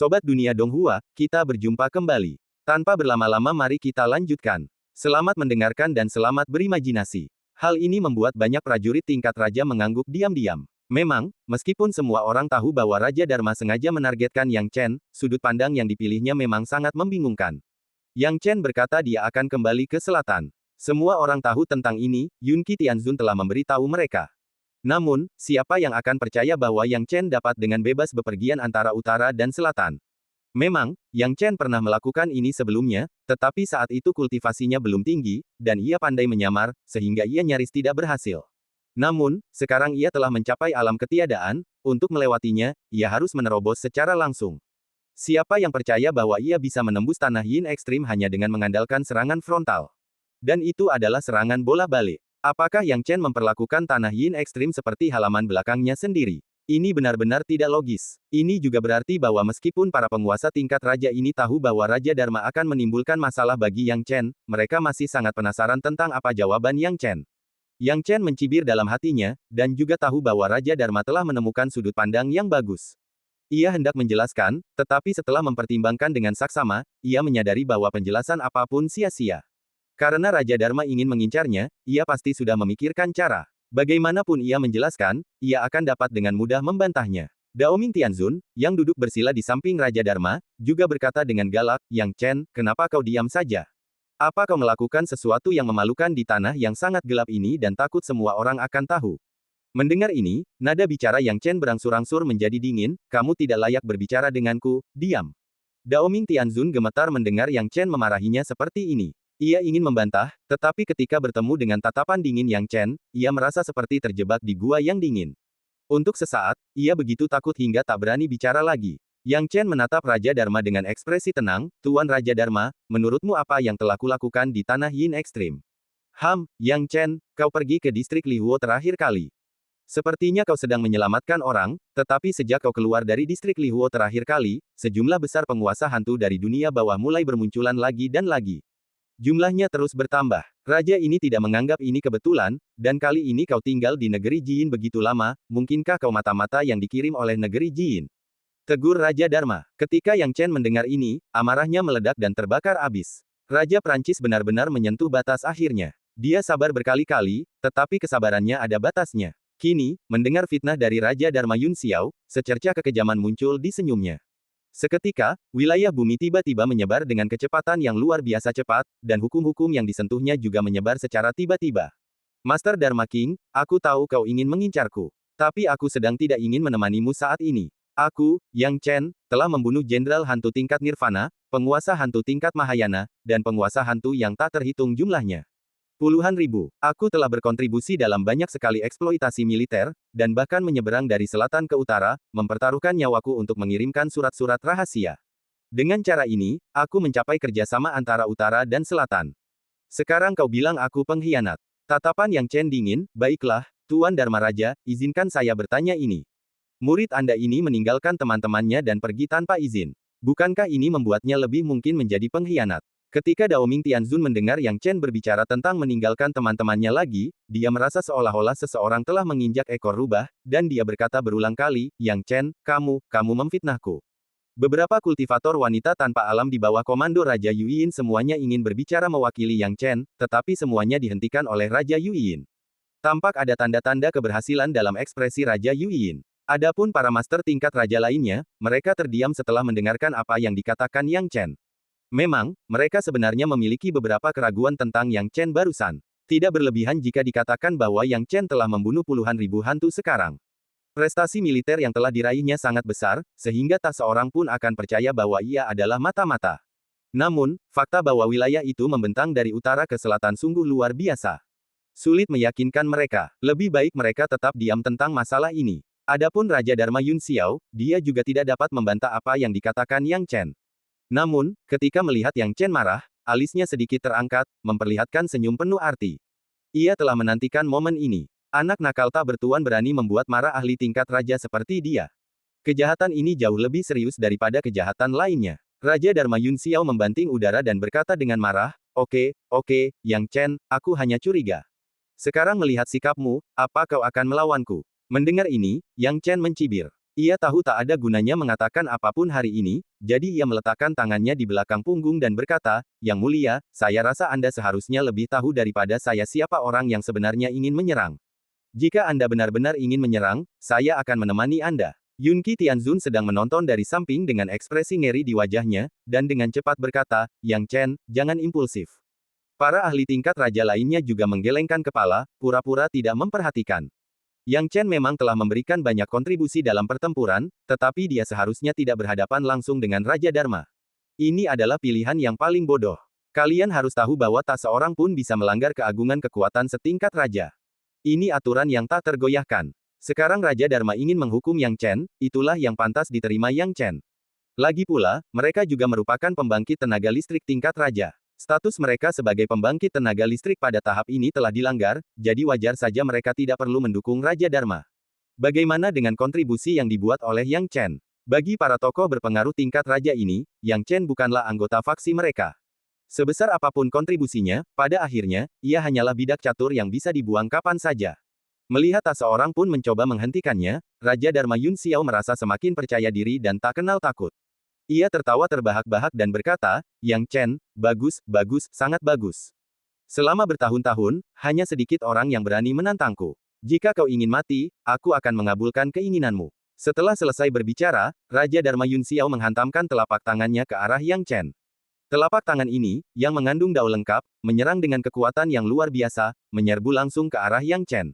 Sobat Dunia Donghua, kita berjumpa kembali. Tanpa berlama-lama mari kita lanjutkan. Selamat mendengarkan dan selamat berimajinasi. Hal ini membuat banyak prajurit tingkat raja mengangguk diam-diam. Memang, meskipun semua orang tahu bahwa Raja Dharma sengaja menargetkan Yang Chen, sudut pandang yang dipilihnya memang sangat membingungkan. Yang Chen berkata dia akan kembali ke selatan. Semua orang tahu tentang ini, Yunqi Tianzun telah memberitahu mereka. Namun, siapa yang akan percaya bahwa Yang Chen dapat dengan bebas bepergian antara utara dan selatan? Memang, Yang Chen pernah melakukan ini sebelumnya, tetapi saat itu kultivasinya belum tinggi, dan ia pandai menyamar, sehingga ia nyaris tidak berhasil. Namun, sekarang ia telah mencapai alam ketiadaan, untuk melewatinya, ia harus menerobos secara langsung. Siapa yang percaya bahwa ia bisa menembus tanah Yin ekstrim hanya dengan mengandalkan serangan frontal? Dan itu adalah serangan bola balik. Apakah Yang Chen memperlakukan tanah Yin ekstrim seperti halaman belakangnya sendiri? Ini benar-benar tidak logis. Ini juga berarti bahwa meskipun para penguasa tingkat raja ini tahu bahwa Raja Dharma akan menimbulkan masalah bagi Yang Chen, mereka masih sangat penasaran tentang apa jawaban Yang Chen. Yang Chen mencibir dalam hatinya, dan juga tahu bahwa Raja Dharma telah menemukan sudut pandang yang bagus. Ia hendak menjelaskan, tetapi setelah mempertimbangkan dengan saksama, ia menyadari bahwa penjelasan apapun sia-sia. Karena Raja Dharma ingin mengincarnya, ia pasti sudah memikirkan cara. Bagaimanapun ia menjelaskan, ia akan dapat dengan mudah membantahnya. Daoming Tianzun, yang duduk bersila di samping Raja Dharma, juga berkata dengan galak, Yang Chen, kenapa kau diam saja? Apa kau melakukan sesuatu yang memalukan di tanah yang sangat gelap ini dan takut semua orang akan tahu? Mendengar ini, nada bicara Yang Chen berangsur-angsur menjadi dingin, kamu tidak layak berbicara denganku, diam. Daoming Tianzun gemetar mendengar Yang Chen memarahinya seperti ini. Ia ingin membantah, tetapi ketika bertemu dengan tatapan dingin Yang Chen, ia merasa seperti terjebak di gua yang dingin. Untuk sesaat, ia begitu takut hingga tak berani bicara lagi. Yang Chen menatap Raja Dharma dengan ekspresi tenang, Tuan Raja Dharma, menurutmu apa yang telah kulakukan di tanah Yin ekstrim? Yang Chen, kau pergi ke distrik Lihuo terakhir kali. Sepertinya kau sedang menyelamatkan orang, tetapi sejak kau keluar dari distrik Lihuo terakhir kali, sejumlah besar penguasa hantu dari dunia bawah mulai bermunculan lagi dan lagi. Jumlahnya terus bertambah. Raja ini tidak menganggap ini kebetulan, dan kali ini kau tinggal di negeri Jin begitu lama, mungkinkah kau mata-mata yang dikirim oleh negeri Jin? Tegur Raja Dharma. Ketika Yang Chen mendengar ini, amarahnya meledak dan terbakar abis. Raja Prancis benar-benar menyentuh batas akhirnya. Dia sabar berkali-kali, tetapi kesabarannya ada batasnya. Kini, mendengar fitnah dari Raja Dharma Yun Xiao, secercah kekejaman muncul di senyumnya. Seketika, wilayah bumi tiba-tiba menyebar dengan kecepatan yang luar biasa cepat, dan hukum-hukum yang disentuhnya juga menyebar secara tiba-tiba. Master Dharma King, aku tahu kau ingin mengincarku. Tapi aku sedang tidak ingin menemanimu saat ini. Aku, Yang Chen, telah membunuh Jenderal Hantu tingkat Nirvana, penguasa hantu tingkat Mahayana, dan penguasa hantu yang tak terhitung jumlahnya. Puluhan ribu. Aku telah berkontribusi dalam banyak sekali eksploitasi militer, dan bahkan menyeberang dari selatan ke utara, mempertaruhkan nyawaku untuk mengirimkan surat-surat rahasia. Dengan cara ini, aku mencapai kerjasama antara utara dan selatan. Sekarang kau bilang aku pengkhianat. Tatapan Yang Chen dingin, baiklah, Tuan Dharma Raja, izinkan saya bertanya ini. Murid Anda ini meninggalkan teman-temannya dan pergi tanpa izin. Bukankah ini membuatnya lebih mungkin menjadi pengkhianat? Ketika Daoming Tianzun mendengar Yang Chen berbicara tentang meninggalkan teman-temannya lagi, dia merasa seolah-olah seseorang telah menginjak ekor rubah, dan dia berkata berulang kali, Yang Chen, kamu memfitnahku. Beberapa kultivator wanita tanpa alam di bawah komando Raja Yuyin semuanya ingin berbicara mewakili Yang Chen, tetapi semuanya dihentikan oleh Raja Yuyin. Tampak ada tanda-tanda keberhasilan dalam ekspresi Raja Yuyin. Adapun para master tingkat raja lainnya, mereka terdiam setelah mendengarkan apa yang dikatakan Yang Chen. Memang, mereka sebenarnya memiliki beberapa keraguan tentang Yang Chen barusan. Tidak berlebihan jika dikatakan bahwa Yang Chen telah membunuh puluhan ribu hantu sekarang. Prestasi militer yang telah diraihnya sangat besar, sehingga tak seorang pun akan percaya bahwa ia adalah mata-mata. Namun, fakta bahwa wilayah itu membentang dari utara ke selatan sungguh luar biasa. Sulit meyakinkan mereka. Lebih baik mereka tetap diam tentang masalah ini. Adapun Raja Dharma Yun Xiao, dia juga tidak dapat membantah apa yang dikatakan Yang Chen. Namun, ketika melihat Yang Chen marah, alisnya sedikit terangkat, memperlihatkan senyum penuh arti. Ia telah menantikan momen ini. Anak nakal tak bertuan berani membuat marah ahli tingkat raja seperti dia. Kejahatan ini jauh lebih serius daripada kejahatan lainnya. Raja Dharma Yun Xiao membanting udara dan berkata dengan marah, oke, Yang Chen, aku hanya curiga. Sekarang melihat sikapmu, apa kau akan melawanku? Mendengar ini, Yang Chen mencibir. Ia tahu tak ada gunanya mengatakan apapun hari ini, jadi ia meletakkan tangannya di belakang punggung dan berkata, "Yang mulia, saya rasa Anda seharusnya lebih tahu daripada saya siapa orang yang sebenarnya ingin menyerang. Jika Anda benar-benar ingin menyerang, saya akan menemani Anda." Yunqi Tianzun sedang menonton dari samping dengan ekspresi ngeri di wajahnya, dan dengan cepat berkata, "Yang Chen, jangan impulsif." Para ahli tingkat raja lainnya juga menggelengkan kepala, pura-pura tidak memperhatikan. Yang Chen memang telah memberikan banyak kontribusi dalam pertempuran, tetapi dia seharusnya tidak berhadapan langsung dengan Raja Dharma. Ini adalah pilihan yang paling bodoh. Kalian harus tahu bahwa tak seorang pun bisa melanggar keagungan kekuatan setingkat raja. Ini aturan yang tak tergoyahkan. Sekarang Raja Dharma ingin menghukum Yang Chen, itulah yang pantas diterima Yang Chen. Lagi pula, mereka juga merupakan pembangkit tenaga listrik tingkat raja. Status mereka sebagai pembangkit tenaga listrik pada tahap ini telah dilanggar, jadi wajar saja mereka tidak perlu mendukung Raja Dharma. Bagaimana dengan kontribusi yang dibuat oleh Yang Chen? Bagi para tokoh berpengaruh tingkat raja ini, Yang Chen bukanlah anggota faksi mereka. Sebesar apapun kontribusinya, pada akhirnya, ia hanyalah bidak catur yang bisa dibuang kapan saja. Melihat tak seorang pun mencoba menghentikannya, Raja Dharma Yun Xiao merasa semakin percaya diri dan tak kenal takut. Ia tertawa terbahak-bahak dan berkata, "Yang Chen, bagus, bagus, sangat bagus. Selama bertahun-tahun, hanya sedikit orang yang berani menantangku. Jika kau ingin mati, aku akan mengabulkan keinginanmu." Setelah selesai berbicara, Raja Dharma Yun Xiao menghantamkan telapak tangannya ke arah Yang Chen. Telapak tangan ini, yang mengandung dao lengkap, menyerang dengan kekuatan yang luar biasa, menyerbu langsung ke arah Yang Chen.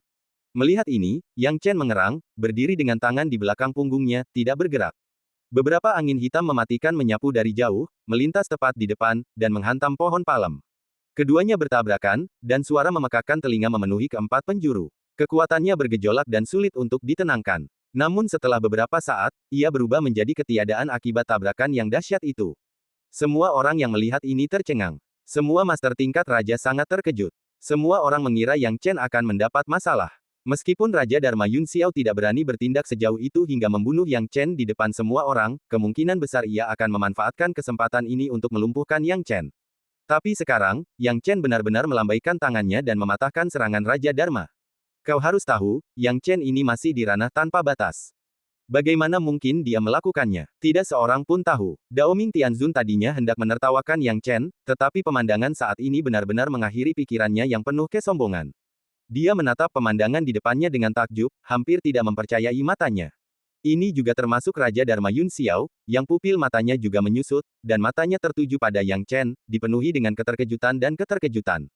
Melihat ini, Yang Chen mengerang, berdiri dengan tangan di belakang punggungnya, tidak bergerak. Beberapa angin hitam mematikan menyapu dari jauh, melintas tepat di depan, dan menghantam pohon palem. Keduanya bertabrakan, dan suara memekakkan telinga memenuhi keempat penjuru. Kekuatannya bergejolak dan sulit untuk ditenangkan. Namun setelah beberapa saat, ia berubah menjadi ketiadaan akibat tabrakan yang dahsyat itu. Semua orang yang melihat ini tercengang. Semua master tingkat raja sangat terkejut. Semua orang mengira Yang Chen akan mendapat masalah. Meskipun Raja Dharma Yun Xiao tidak berani bertindak sejauh itu hingga membunuh Yang Chen di depan semua orang, kemungkinan besar ia akan memanfaatkan kesempatan ini untuk melumpuhkan Yang Chen. Tapi sekarang, Yang Chen benar-benar melambaikan tangannya dan mematahkan serangan Raja Dharma. Kau harus tahu, Yang Chen ini masih di ranah tanpa batas. Bagaimana mungkin dia melakukannya? Tidak seorang pun tahu. Daoming Tianzun tadinya hendak menertawakan Yang Chen, tetapi pemandangan saat ini benar-benar mengakhiri pikirannya yang penuh kesombongan. Dia menatap pemandangan di depannya dengan takjub, hampir tidak mempercayai matanya. Ini juga termasuk Raja Dharma Yun Xiao, yang pupil matanya juga menyusut, dan matanya tertuju pada Yang Chen, dipenuhi dengan keterkejutan dan keterkejutan.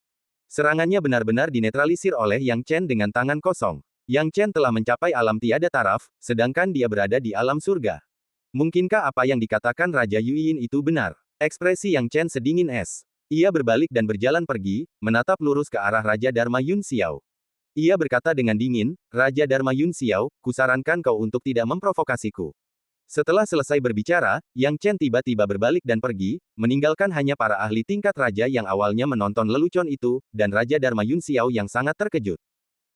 Serangannya benar-benar dinetralisir oleh Yang Chen dengan tangan kosong. Yang Chen telah mencapai alam tiada taraf, sedangkan dia berada di alam surga. Mungkinkah apa yang dikatakan Raja Yuyin itu benar? Ekspresi Yang Chen sedingin es. Ia berbalik dan berjalan pergi, menatap lurus ke arah Raja Dharma Yun Xiao. Ia berkata dengan dingin, "Raja Dharma Yun Xiao, kusarankan kau untuk tidak memprovokasiku." Setelah selesai berbicara, Yang Chen tiba-tiba berbalik dan pergi, meninggalkan hanya para ahli tingkat raja yang awalnya menonton lelucon itu, dan Raja Dharma Yun Xiao yang sangat terkejut.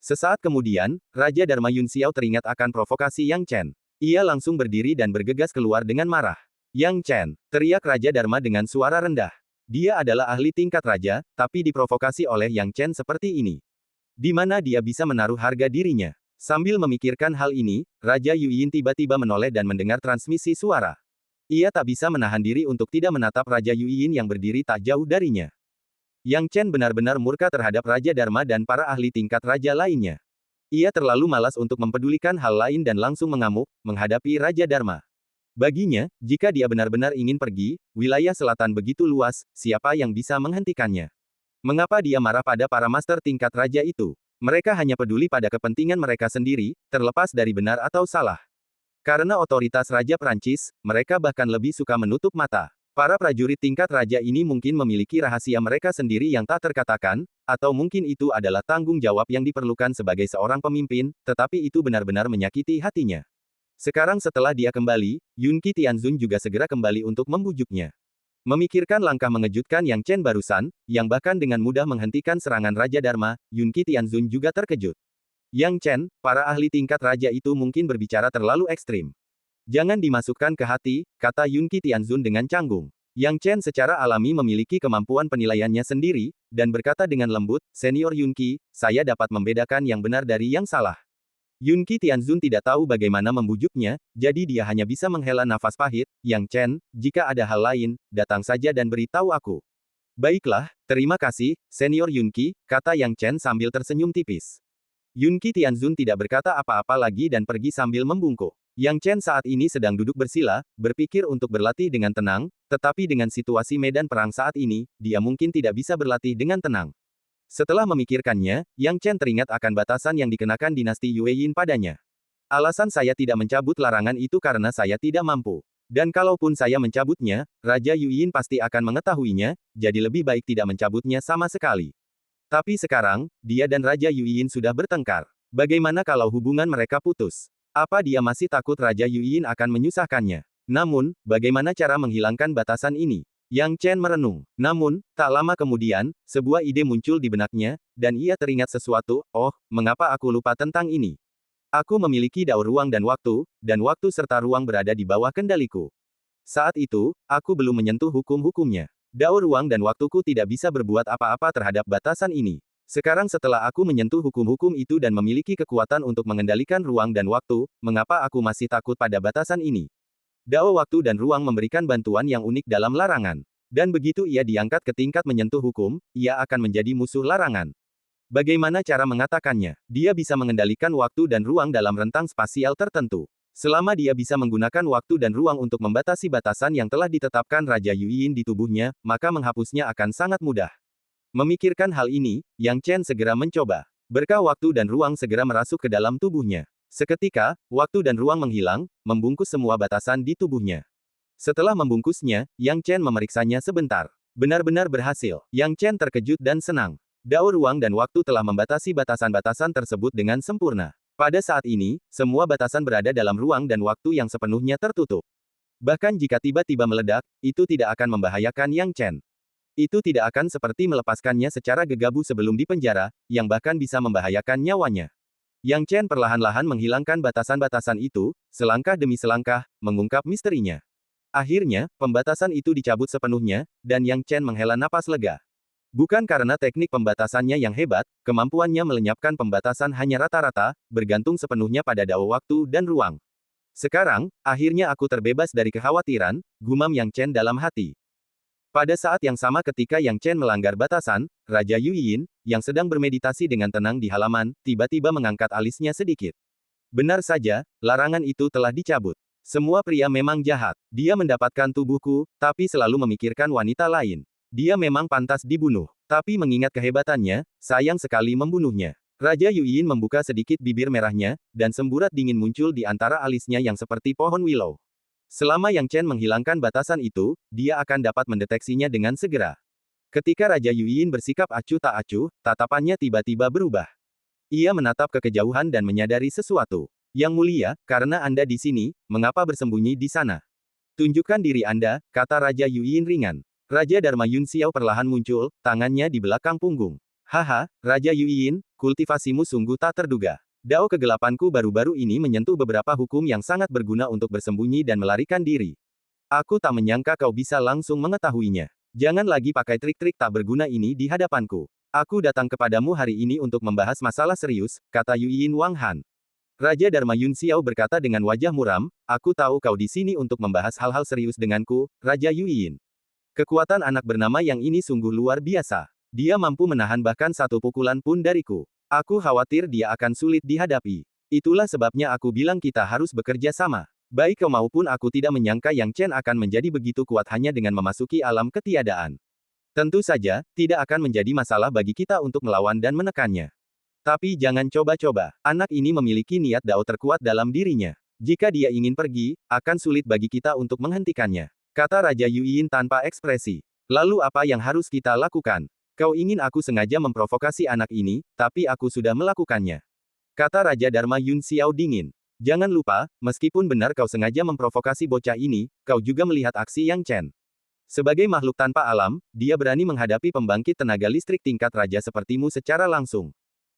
Sesaat kemudian, Raja Dharma Yun Xiao teringat akan provokasi Yang Chen. Ia langsung berdiri dan bergegas keluar dengan marah. "Yang Chen!" teriak Raja Dharma dengan suara rendah. Dia adalah ahli tingkat raja, tapi diprovokasi oleh Yang Chen seperti ini. Di mana dia bisa menaruh harga dirinya? Sambil memikirkan hal ini, Raja Yuyin tiba-tiba menoleh dan mendengar transmisi suara. Ia tak bisa menahan diri untuk tidak menatap Raja Yuyin yang berdiri tak jauh darinya. Yang Chen benar-benar murka terhadap Raja Dharma dan para ahli tingkat raja lainnya. Ia terlalu malas untuk mempedulikan hal lain dan langsung mengamuk, menghadapi Raja Dharma. Baginya, jika dia benar-benar ingin pergi, wilayah selatan begitu luas, siapa yang bisa menghentikannya? Mengapa dia marah pada para master tingkat raja itu? Mereka hanya peduli pada kepentingan mereka sendiri, terlepas dari benar atau salah. Karena otoritas Raja Prancis, mereka bahkan lebih suka menutup mata. Para prajurit tingkat raja ini mungkin memiliki rahasia mereka sendiri yang tak terkatakan, atau mungkin itu adalah tanggung jawab yang diperlukan sebagai seorang pemimpin, tetapi itu benar-benar menyakiti hatinya. Sekarang setelah dia kembali, Yunqi Tianzun juga segera kembali untuk membujuknya. Memikirkan langkah mengejutkan Yang Chen barusan, yang bahkan dengan mudah menghentikan serangan Raja Dharma, Yunqi Tianzun juga terkejut. Yang Chen, para ahli tingkat raja itu mungkin berbicara terlalu ekstrim. Jangan dimasukkan ke hati, kata Yunqi Tianzun dengan canggung. Yang Chen secara alami memiliki kemampuan penilaiannya sendiri, dan berkata dengan lembut, "Senior Yunqi, saya dapat membedakan yang benar dari yang salah." Yunqi Tianzun tidak tahu bagaimana membujuknya, jadi dia hanya bisa menghela nafas pahit. Yang Chen, jika ada hal lain, datang saja dan beritahu aku. Baiklah, terima kasih, Senior Yunqi, kata Yang Chen sambil tersenyum tipis. Yunqi Tianzun tidak berkata apa-apa lagi dan pergi sambil membungkuk. Yang Chen saat ini sedang duduk bersila, berpikir untuk berlatih dengan tenang, tetapi dengan situasi medan perang saat ini, dia mungkin tidak bisa berlatih dengan tenang. Setelah memikirkannya, Yang Chen teringat akan batasan yang dikenakan dinasti Yueyin padanya. Alasan saya tidak mencabut larangan itu karena saya tidak mampu. Dan kalaupun saya mencabutnya, Raja Yueyin pasti akan mengetahuinya, jadi lebih baik tidak mencabutnya sama sekali. Tapi sekarang, dia dan Raja Yueyin sudah bertengkar. Bagaimana kalau hubungan mereka putus? Apa dia masih takut Raja Yueyin akan menyusahkannya? Namun, bagaimana cara menghilangkan batasan ini? Yang Chen merenung. Namun, tak lama kemudian, sebuah ide muncul di benaknya, dan ia teringat sesuatu. Oh, mengapa aku lupa tentang ini? Aku memiliki dao ruang dan waktu serta ruang berada di bawah kendaliku. Saat itu, aku belum menyentuh hukum-hukumnya. Dao ruang dan waktuku tidak bisa berbuat apa-apa terhadap batasan ini. Sekarang setelah aku menyentuh hukum-hukum itu dan memiliki kekuatan untuk mengendalikan ruang dan waktu, mengapa aku masih takut pada batasan ini? Dao waktu dan ruang memberikan bantuan yang unik dalam larangan. Dan begitu ia diangkat ke tingkat menyentuh hukum, ia akan menjadi musuh larangan. Bagaimana cara mengatakannya? Dia bisa mengendalikan waktu dan ruang dalam rentang spasial tertentu. Selama dia bisa menggunakan waktu dan ruang untuk membatasi batasan yang telah ditetapkan Raja Yueyin di tubuhnya, maka menghapusnya akan sangat mudah. Memikirkan hal ini, Yang Chen segera mencoba. Berkah waktu dan ruang segera merasuk ke dalam tubuhnya. Seketika, waktu dan ruang menghilang, membungkus semua batasan di tubuhnya. Setelah membungkusnya, Yang Chen memeriksanya sebentar. Benar-benar berhasil. Yang Chen terkejut dan senang. Dao ruang dan waktu telah membatasi batasan-batasan tersebut dengan sempurna. Pada saat ini, semua batasan berada dalam ruang dan waktu yang sepenuhnya tertutup. Bahkan jika tiba-tiba meledak, itu tidak akan membahayakan Yang Chen. Itu tidak akan seperti melepaskannya secara gegabah sebelum dipenjara, yang bahkan bisa membahayakan nyawanya. Yang Chen perlahan-lahan menghilangkan batasan-batasan itu, selangkah demi selangkah, mengungkap misterinya. Akhirnya, pembatasan itu dicabut sepenuhnya, dan Yang Chen menghela napas lega. Bukan karena teknik pembatasannya yang hebat, kemampuannya melenyapkan pembatasan hanya rata-rata, bergantung sepenuhnya pada dao waktu dan ruang. Sekarang, akhirnya aku terbebas dari kekhawatiran, gumam Yang Chen dalam hati. Pada saat yang sama ketika Yang Chen melanggar batasan, Raja Yueyin, yang sedang bermeditasi dengan tenang di halaman, tiba-tiba mengangkat alisnya sedikit. Benar saja, larangan itu telah dicabut. Semua pria memang jahat. Dia mendapatkan tubuhku, tapi selalu memikirkan wanita lain. Dia memang pantas dibunuh. Tapi mengingat kehebatannya, sayang sekali membunuhnya. Raja Yueyin membuka sedikit bibir merahnya, dan semburat dingin muncul di antara alisnya yang seperti pohon willow. Selama Yang Chen menghilangkan batasan itu, dia akan dapat mendeteksinya dengan segera. Ketika Raja Yueyin bersikap acuh tak acuh, tatapannya tiba-tiba berubah. Ia menatap ke kejauhan dan menyadari sesuatu. Yang mulia, karena Anda di sini, mengapa bersembunyi di sana? Tunjukkan diri Anda, kata Raja Yueyin ringan. Raja Dharma Yun Xiao perlahan muncul, tangannya di belakang punggung. Haha, Raja Yueyin, kultivasimu sungguh tak terduga. Dao kegelapanku baru-baru ini menyentuh beberapa hukum yang sangat berguna untuk bersembunyi dan melarikan diri. Aku tak menyangka kau bisa langsung mengetahuinya. Jangan lagi pakai trik-trik tak berguna ini di hadapanku. Aku datang kepadamu hari ini untuk membahas masalah serius, kata Yueyin Wang Han. Raja Dharma Yun Xiao berkata dengan wajah muram, aku tahu kau di sini untuk membahas hal-hal serius denganku, Raja Yueyin. Kekuatan anak bernama yang ini sungguh luar biasa. Dia mampu menahan bahkan satu pukulan pun dariku. Aku khawatir dia akan sulit dihadapi. Itulah sebabnya aku bilang kita harus bekerja sama. Baik kau maupun aku tidak menyangka Yang Chen akan menjadi begitu kuat hanya dengan memasuki alam ketiadaan. Tentu saja, tidak akan menjadi masalah bagi kita untuk melawan dan menekannya. Tapi jangan coba-coba. Anak ini memiliki niat dao terkuat dalam dirinya. Jika dia ingin pergi, akan sulit bagi kita untuk menghentikannya. Kata Raja Yueyin tanpa ekspresi. Lalu apa yang harus kita lakukan? Kau ingin aku sengaja memprovokasi anak ini, tapi aku sudah melakukannya. Kata Raja Dharma Yun Xiao dingin. Jangan lupa, meskipun benar kau sengaja memprovokasi bocah ini, kau juga melihat aksi Yang Chen. Sebagai makhluk tanpa alam, dia berani menghadapi pembangkit tenaga listrik tingkat raja sepertimu secara langsung.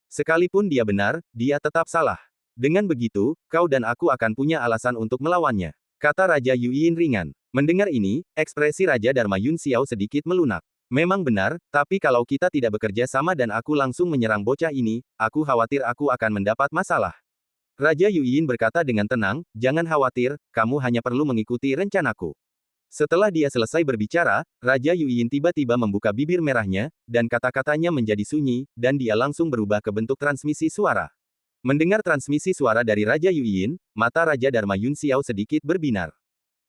Sekalipun dia benar, dia tetap salah. Dengan begitu, kau dan aku akan punya alasan untuk melawannya. Kata Raja Yueyin ringan. Mendengar ini, ekspresi Raja Dharma Yun Xiao sedikit melunak. Memang benar, tapi kalau kita tidak bekerja sama dan aku langsung menyerang bocah ini, aku khawatir aku akan mendapat masalah. Raja Yuyin berkata dengan tenang, jangan khawatir, kamu hanya perlu mengikuti rencanaku. Setelah dia selesai berbicara, Raja Yuyin tiba-tiba membuka bibir merahnya, dan kata-katanya menjadi sunyi, dan dia langsung berubah ke bentuk transmisi suara. Mendengar transmisi suara dari Raja Yuyin, mata Raja Dharma Yun Xiao sedikit berbinar.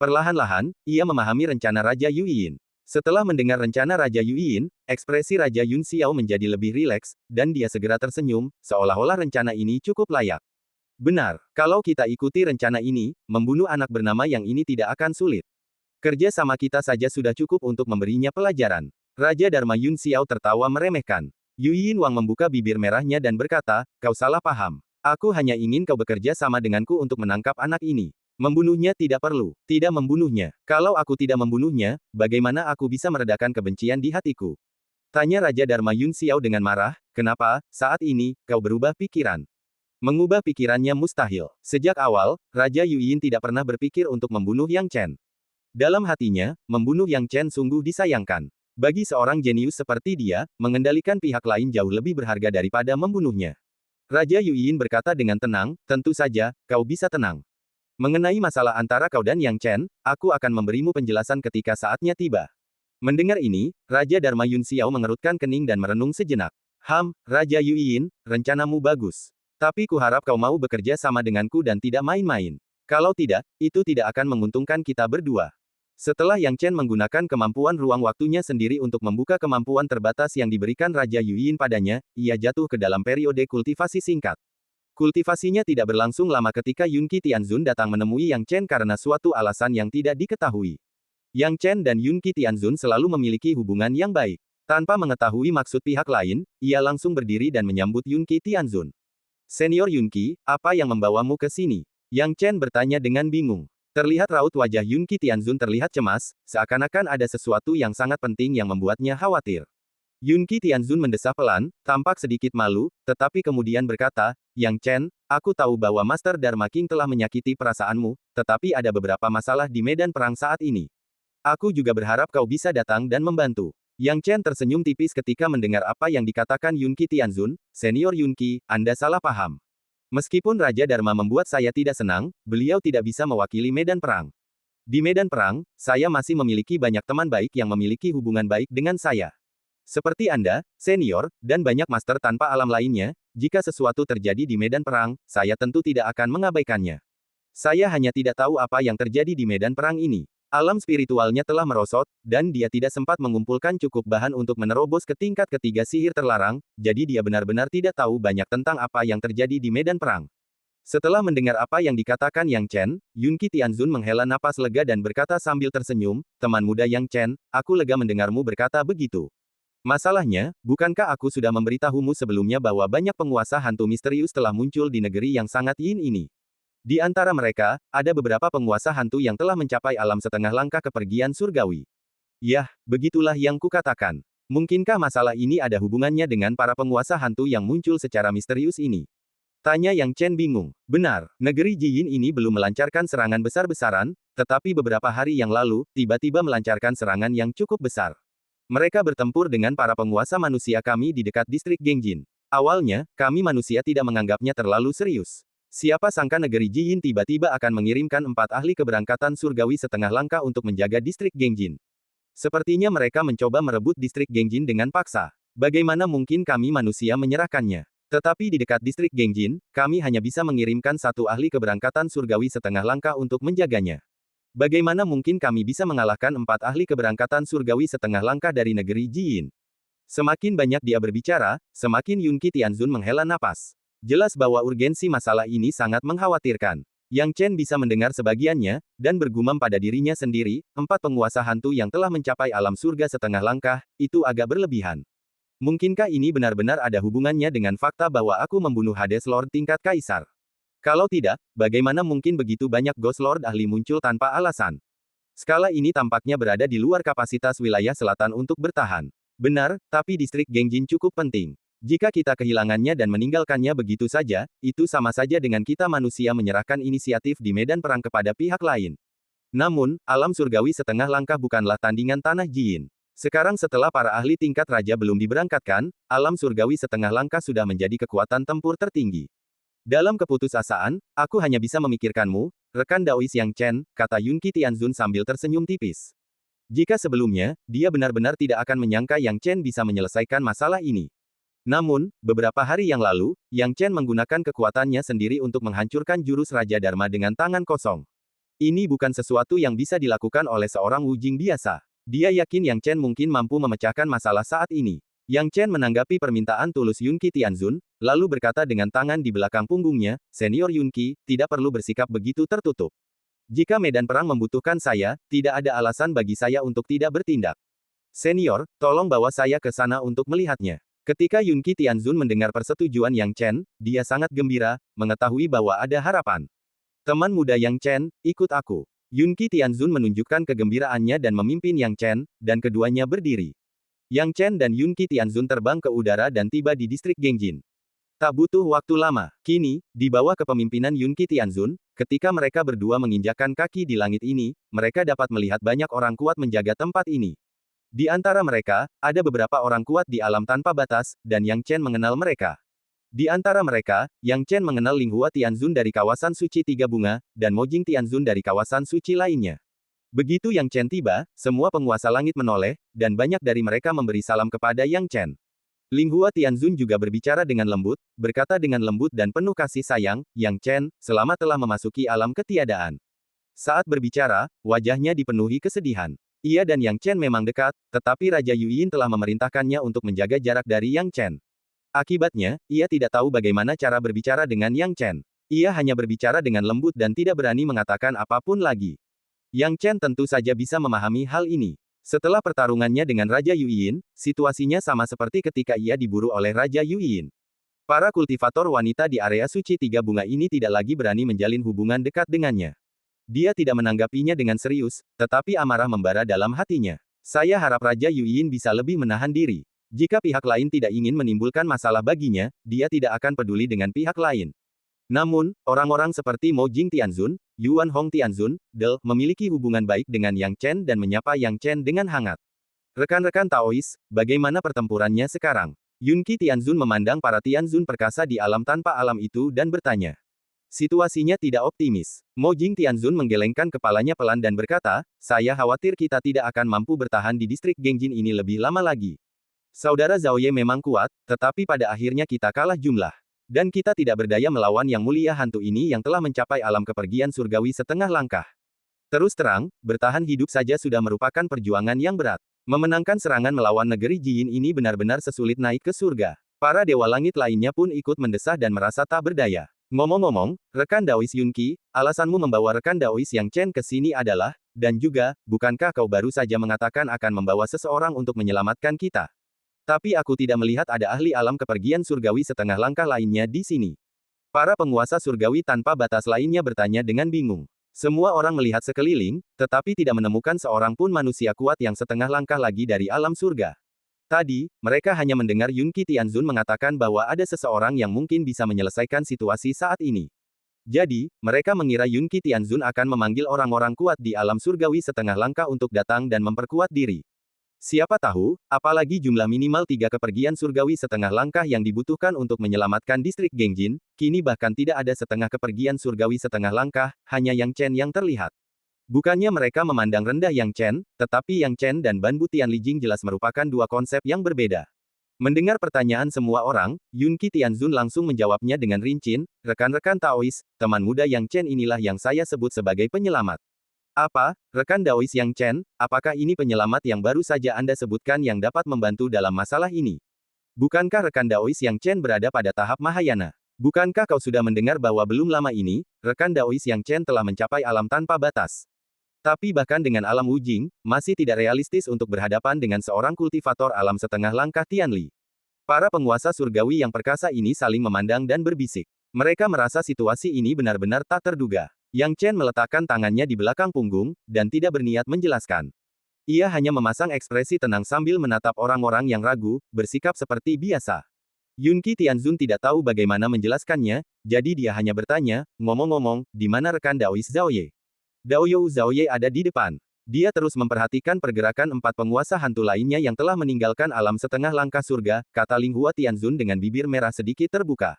Perlahan-lahan, ia memahami rencana Raja Yuyin. Setelah mendengar rencana Raja Yuyin, ekspresi Raja Yun Xiao menjadi lebih rileks, dan dia segera tersenyum, seolah-olah rencana ini cukup layak. Benar, kalau kita ikuti rencana ini, membunuh anak bernama Yang ini tidak akan sulit. Kerja sama kita saja sudah cukup untuk memberinya pelajaran. Raja Dharma Yun Xiao tertawa meremehkan. Yuyin Wang membuka bibir merahnya dan berkata, kau salah paham. Aku hanya ingin kau bekerja sama denganku untuk menangkap anak ini. Membunuhnya tidak perlu. Tidak membunuhnya. Kalau aku tidak membunuhnya, bagaimana aku bisa meredakan kebencian di hatiku? Tanya Raja Dharma Yun Xiao dengan marah, kenapa, saat ini, kau berubah pikiran? Mengubah pikirannya mustahil. Sejak awal, Raja Yuyin tidak pernah berpikir untuk membunuh Yang Chen. Dalam hatinya, membunuh Yang Chen sungguh disayangkan. Bagi seorang jenius seperti dia, mengendalikan pihak lain jauh lebih berharga daripada membunuhnya. Raja Yuyin berkata dengan tenang, tentu saja, kau bisa tenang. Mengenai masalah antara kau dan Yang Chen, aku akan memberimu penjelasan ketika saatnya tiba. Mendengar ini, Raja Dharma Yun Xiao mengerutkan kening dan merenung sejenak. Raja Yuyin, rencanamu bagus. Tapi kuharap kau mau bekerja sama denganku dan tidak main-main. Kalau tidak, itu tidak akan menguntungkan kita berdua. Setelah Yang Chen menggunakan kemampuan ruang waktunya sendiri untuk membuka kemampuan terbatas yang diberikan Raja Yuyin padanya, ia jatuh ke dalam periode kultivasi singkat. Kultivasinya tidak berlangsung lama ketika Yunqi Tianzun datang menemui Yang Chen karena suatu alasan yang tidak diketahui. Yang Chen dan Yunqi Tianzun selalu memiliki hubungan yang baik. Tanpa mengetahui maksud pihak lain, ia langsung berdiri dan menyambut Yunqi Tianzun. Senior Yunqi, apa yang membawamu ke sini? Yang Chen bertanya dengan bingung. Terlihat raut wajah Yunqi Tianzun terlihat cemas, seakan-akan ada sesuatu yang sangat penting yang membuatnya khawatir. Yunqi Tianzun mendesah pelan, tampak sedikit malu, tetapi kemudian berkata, Yang Chen, aku tahu bahwa Master Dharma King telah menyakiti perasaanmu, tetapi ada beberapa masalah di medan perang saat ini. Aku juga berharap kau bisa datang dan membantu. Yang Chen tersenyum tipis ketika mendengar apa yang dikatakan Yunqi Tianzun, Senior Yunqi, Anda salah paham. Meskipun Raja Dharma membuat saya tidak senang, beliau tidak bisa mewakili medan perang. Di medan perang, saya masih memiliki banyak teman baik yang memiliki hubungan baik dengan saya. Seperti Anda, Senior, dan banyak master tanpa alam lainnya, jika sesuatu terjadi di medan perang, saya tentu tidak akan mengabaikannya. Saya hanya tidak tahu apa yang terjadi di medan perang ini. Alam spiritualnya telah merosot, dan dia tidak sempat mengumpulkan cukup bahan untuk menerobos ke tingkat ketiga sihir terlarang, jadi dia benar-benar tidak tahu banyak tentang apa yang terjadi di medan perang. Setelah mendengar apa yang dikatakan Yang Chen, Yunqi Tianzun menghela napas lega dan berkata sambil tersenyum, teman muda Yang Chen, aku lega mendengarmu berkata begitu. Masalahnya, bukankah aku sudah memberitahumu sebelumnya bahwa banyak penguasa hantu misterius telah muncul di negeri yang sangat yin ini? Di antara mereka, ada beberapa penguasa hantu yang telah mencapai alam setengah langkah kepergian surgawi. Yah, begitulah yang kukatakan. Mungkinkah masalah ini ada hubungannya dengan para penguasa hantu yang muncul secara misterius ini? Tanya Yang Chen bingung. Benar, negeri Jiyin ini belum melancarkan serangan besar-besaran, tetapi beberapa hari yang lalu, tiba-tiba melancarkan serangan yang cukup besar. Mereka bertempur dengan para penguasa manusia kami di dekat distrik Gengjin. Awalnya, kami manusia tidak menganggapnya terlalu serius. Siapa sangka negeri Jiyin tiba-tiba akan mengirimkan 4 ahli keberangkatan surgawi setengah langkah untuk menjaga distrik Gengjin. Sepertinya mereka mencoba merebut distrik Gengjin dengan paksa. Bagaimana mungkin kami manusia menyerahkannya? Tetapi di dekat distrik Gengjin, kami hanya bisa mengirimkan 1 ahli keberangkatan surgawi setengah langkah untuk menjaganya. Bagaimana mungkin kami bisa mengalahkan 4 ahli keberangkatan surgawi setengah langkah dari negeri Jiyin? Semakin banyak dia berbicara, semakin Yunqi Tianzun menghela napas. Jelas bahwa urgensi masalah ini sangat mengkhawatirkan. Yang Chen bisa mendengar sebagiannya, dan bergumam pada dirinya sendiri, 4 penguasa hantu yang telah mencapai alam surga setengah langkah, itu agak berlebihan. Mungkinkah ini benar-benar ada hubungannya dengan fakta bahwa aku membunuh Hades Lord tingkat Kaisar? Kalau tidak, bagaimana mungkin begitu banyak Ghost Lord ahli muncul tanpa alasan? Skala ini tampaknya berada di luar kapasitas wilayah selatan untuk bertahan. Benar, tapi distrik Gengjin cukup penting. Jika kita kehilangannya dan meninggalkannya begitu saja, itu sama saja dengan kita manusia menyerahkan inisiatif di medan perang kepada pihak lain. Namun, alam surgawi setengah langkah bukanlah tandingan tanah Jiyin. Sekarang setelah para ahli tingkat raja belum diberangkatkan, alam surgawi setengah langkah sudah menjadi kekuatan tempur tertinggi. Dalam keputusasaan, aku hanya bisa memikirkanmu, rekan Daois Yang Chen, kata Yunqi Tianzun sambil tersenyum tipis. Jika sebelumnya, dia benar-benar tidak akan menyangka Yang Chen bisa menyelesaikan masalah ini. Namun, beberapa hari yang lalu, Yang Chen menggunakan kekuatannya sendiri untuk menghancurkan jurus Raja Dharma dengan tangan kosong. Ini bukan sesuatu yang bisa dilakukan oleh seorang Wujing biasa. Dia yakin Yang Chen mungkin mampu memecahkan masalah saat ini. Yang Chen menanggapi permintaan tulus Yunqi Tianzun, lalu berkata dengan tangan di belakang punggungnya, Senior Yunqi, tidak perlu bersikap begitu tertutup. Jika medan perang membutuhkan saya, tidak ada alasan bagi saya untuk tidak bertindak. Senior, tolong bawa saya ke sana untuk melihatnya. Ketika Yunqi Tianzun mendengar persetujuan Yang Chen, dia sangat gembira, mengetahui bahwa ada harapan. Teman muda Yang Chen, ikut aku. Yunqi Tianzun menunjukkan kegembiraannya dan memimpin Yang Chen, dan keduanya berdiri. Yang Chen dan Yunqi Tianzun terbang ke udara dan tiba di distrik Gengjin. Tak butuh waktu lama. Kini, di bawah kepemimpinan Yunqi Tianzun, ketika mereka berdua menginjakkan kaki di langit ini, mereka dapat melihat banyak orang kuat menjaga tempat ini. Di antara mereka, ada beberapa orang kuat di alam tanpa batas, dan Yang Chen mengenal mereka. Di antara mereka, Yang Chen mengenal Linghua Tianzun dari kawasan suci Tiga Bunga, dan Mojing Tianzun dari kawasan suci lainnya. Begitu Yang Chen tiba, semua penguasa langit menoleh, dan banyak dari mereka memberi salam kepada Yang Chen. Linghua Tianzun juga berbicara dengan lembut, berkata dengan lembut dan penuh kasih sayang, Yang Chen, selamat telah memasuki alam ketiadaan. Saat berbicara, wajahnya dipenuhi kesedihan. Ia dan Yang Chen memang dekat, tetapi Raja Yuyin telah memerintahkannya untuk menjaga jarak dari Yang Chen. Akibatnya, ia tidak tahu bagaimana cara berbicara dengan Yang Chen. Ia hanya berbicara dengan lembut dan tidak berani mengatakan apapun lagi. Yang Chen tentu saja bisa memahami hal ini. Setelah pertarungannya dengan Raja Yuyin, situasinya sama seperti ketika ia diburu oleh Raja Yuyin. Para kultivator wanita di area suci Tiga Bunga ini tidak lagi berani menjalin hubungan dekat dengannya. Dia tidak menanggapinya dengan serius, tetapi amarah membara dalam hatinya. Saya harap Raja Yuyin bisa lebih menahan diri. Jika pihak lain tidak ingin menimbulkan masalah baginya, dia tidak akan peduli dengan pihak lain. Namun, orang-orang seperti Mo Jing Tianzun, Yuan Hong Tianzun, Del, memiliki hubungan baik dengan Yang Chen dan menyapa Yang Chen dengan hangat. Rekan-rekan Taois, bagaimana pertempurannya sekarang? Yunqi Tianzun memandang para Tianzun perkasa di alam tanpa alam itu dan bertanya. Situasinya tidak optimis. Mo Jing Tianzun menggelengkan kepalanya pelan dan berkata, saya khawatir kita tidak akan mampu bertahan di distrik Gengjin ini lebih lama lagi. Saudara Zhao Ye memang kuat, tetapi pada akhirnya kita kalah jumlah. Dan kita tidak berdaya melawan yang mulia hantu ini yang telah mencapai alam kepergian surgawi setengah langkah. Terus terang, bertahan hidup saja sudah merupakan perjuangan yang berat. Memenangkan serangan melawan negeri Jin ini benar-benar sesulit naik ke surga. Para dewa langit lainnya pun ikut mendesah dan merasa tak berdaya. Ngomong-ngomong, rekan Daois Yunqi, alasanmu membawa rekan Daois Yang Chen ke sini adalah, dan juga, bukankah kau baru saja mengatakan akan membawa seseorang untuk menyelamatkan kita? Tapi aku tidak melihat ada ahli alam kepergian surgawi setengah langkah lainnya di sini. Para penguasa surgawi tanpa batas lainnya bertanya dengan bingung. Semua orang melihat sekeliling, tetapi tidak menemukan seorang pun manusia kuat yang setengah langkah lagi dari alam surga. Tadi, mereka hanya mendengar Yunqi Tianzun mengatakan bahwa ada seseorang yang mungkin bisa menyelesaikan situasi saat ini. Jadi, mereka mengira Yunqi Tianzun akan memanggil orang-orang kuat di alam surgawi setengah langkah untuk datang dan memperkuat diri. Siapa tahu, apalagi jumlah minimal 3 kepergian surgawi setengah langkah yang dibutuhkan untuk menyelamatkan distrik Gengjin, kini bahkan tidak ada setengah kepergian surgawi setengah langkah, hanya Yang Chen yang terlihat. Bukannya mereka memandang rendah Yang Chen, tetapi Yang Chen dan Ban Bu Tianlijing jelas merupakan dua konsep yang berbeda. Mendengar pertanyaan semua orang, Yunqi Tianzun langsung menjawabnya dengan rinci, rekan-rekan Taois, teman muda Yang Chen inilah yang saya sebut sebagai penyelamat. Apa, rekan Daois Yang Chen, apakah ini penyelamat yang baru saja Anda sebutkan yang dapat membantu dalam masalah ini? Bukankah rekan Daois Yang Chen berada pada tahap Mahayana? Bukankah kau sudah mendengar bahwa belum lama ini, rekan Daois Yang Chen telah mencapai alam tanpa batas? Tapi bahkan dengan alam Wujing, masih tidak realistis untuk berhadapan dengan seorang kultivator alam setengah langkah Tianli. Para penguasa surgawi yang perkasa ini saling memandang dan berbisik. Mereka merasa situasi ini benar-benar tak terduga. Yang Chen meletakkan tangannya di belakang punggung, dan tidak berniat menjelaskan. Ia hanya memasang ekspresi tenang sambil menatap orang-orang yang ragu, bersikap seperti biasa. Yunqi Tianzun tidak tahu bagaimana menjelaskannya, jadi dia hanya bertanya, ngomong-ngomong, di mana rekan Daois Zhao Ye? Daoyou Zhao Ye ada di depan. Dia terus memperhatikan pergerakan 4 penguasa hantu lainnya yang telah meninggalkan alam setengah langkah surga, kata Linghua Tianzun dengan bibir merah sedikit terbuka.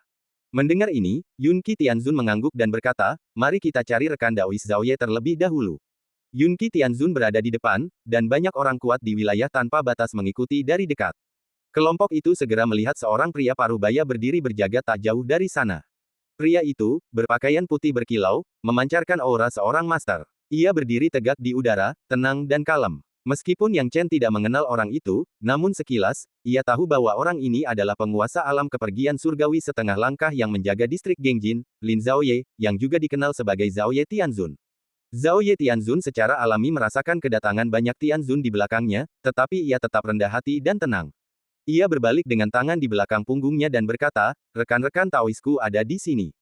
Mendengar ini, Yunqi Tianzun mengangguk dan berkata, mari kita cari rekan Daois Zhao Ye terlebih dahulu. Yunqi Tianzun berada di depan, dan banyak orang kuat di wilayah tanpa batas mengikuti dari dekat. Kelompok itu segera melihat seorang pria paruh baya berdiri berjaga tak jauh dari sana. Pria itu, berpakaian putih berkilau, memancarkan aura seorang master. Ia berdiri tegak di udara, tenang dan kalem. Meskipun Yang Chen tidak mengenal orang itu, namun sekilas, ia tahu bahwa orang ini adalah penguasa alam kepergian surgawi setengah langkah yang menjaga distrik Gengjin, Lin Zhaoye, yang juga dikenal sebagai Zhao Ye Tianzun. Zhao Ye Tianzun secara alami merasakan kedatangan banyak Tianzun di belakangnya, tetapi ia tetap rendah hati dan tenang. Ia berbalik dengan tangan di belakang punggungnya dan berkata, rekan-rekan Taoisku ada di sini.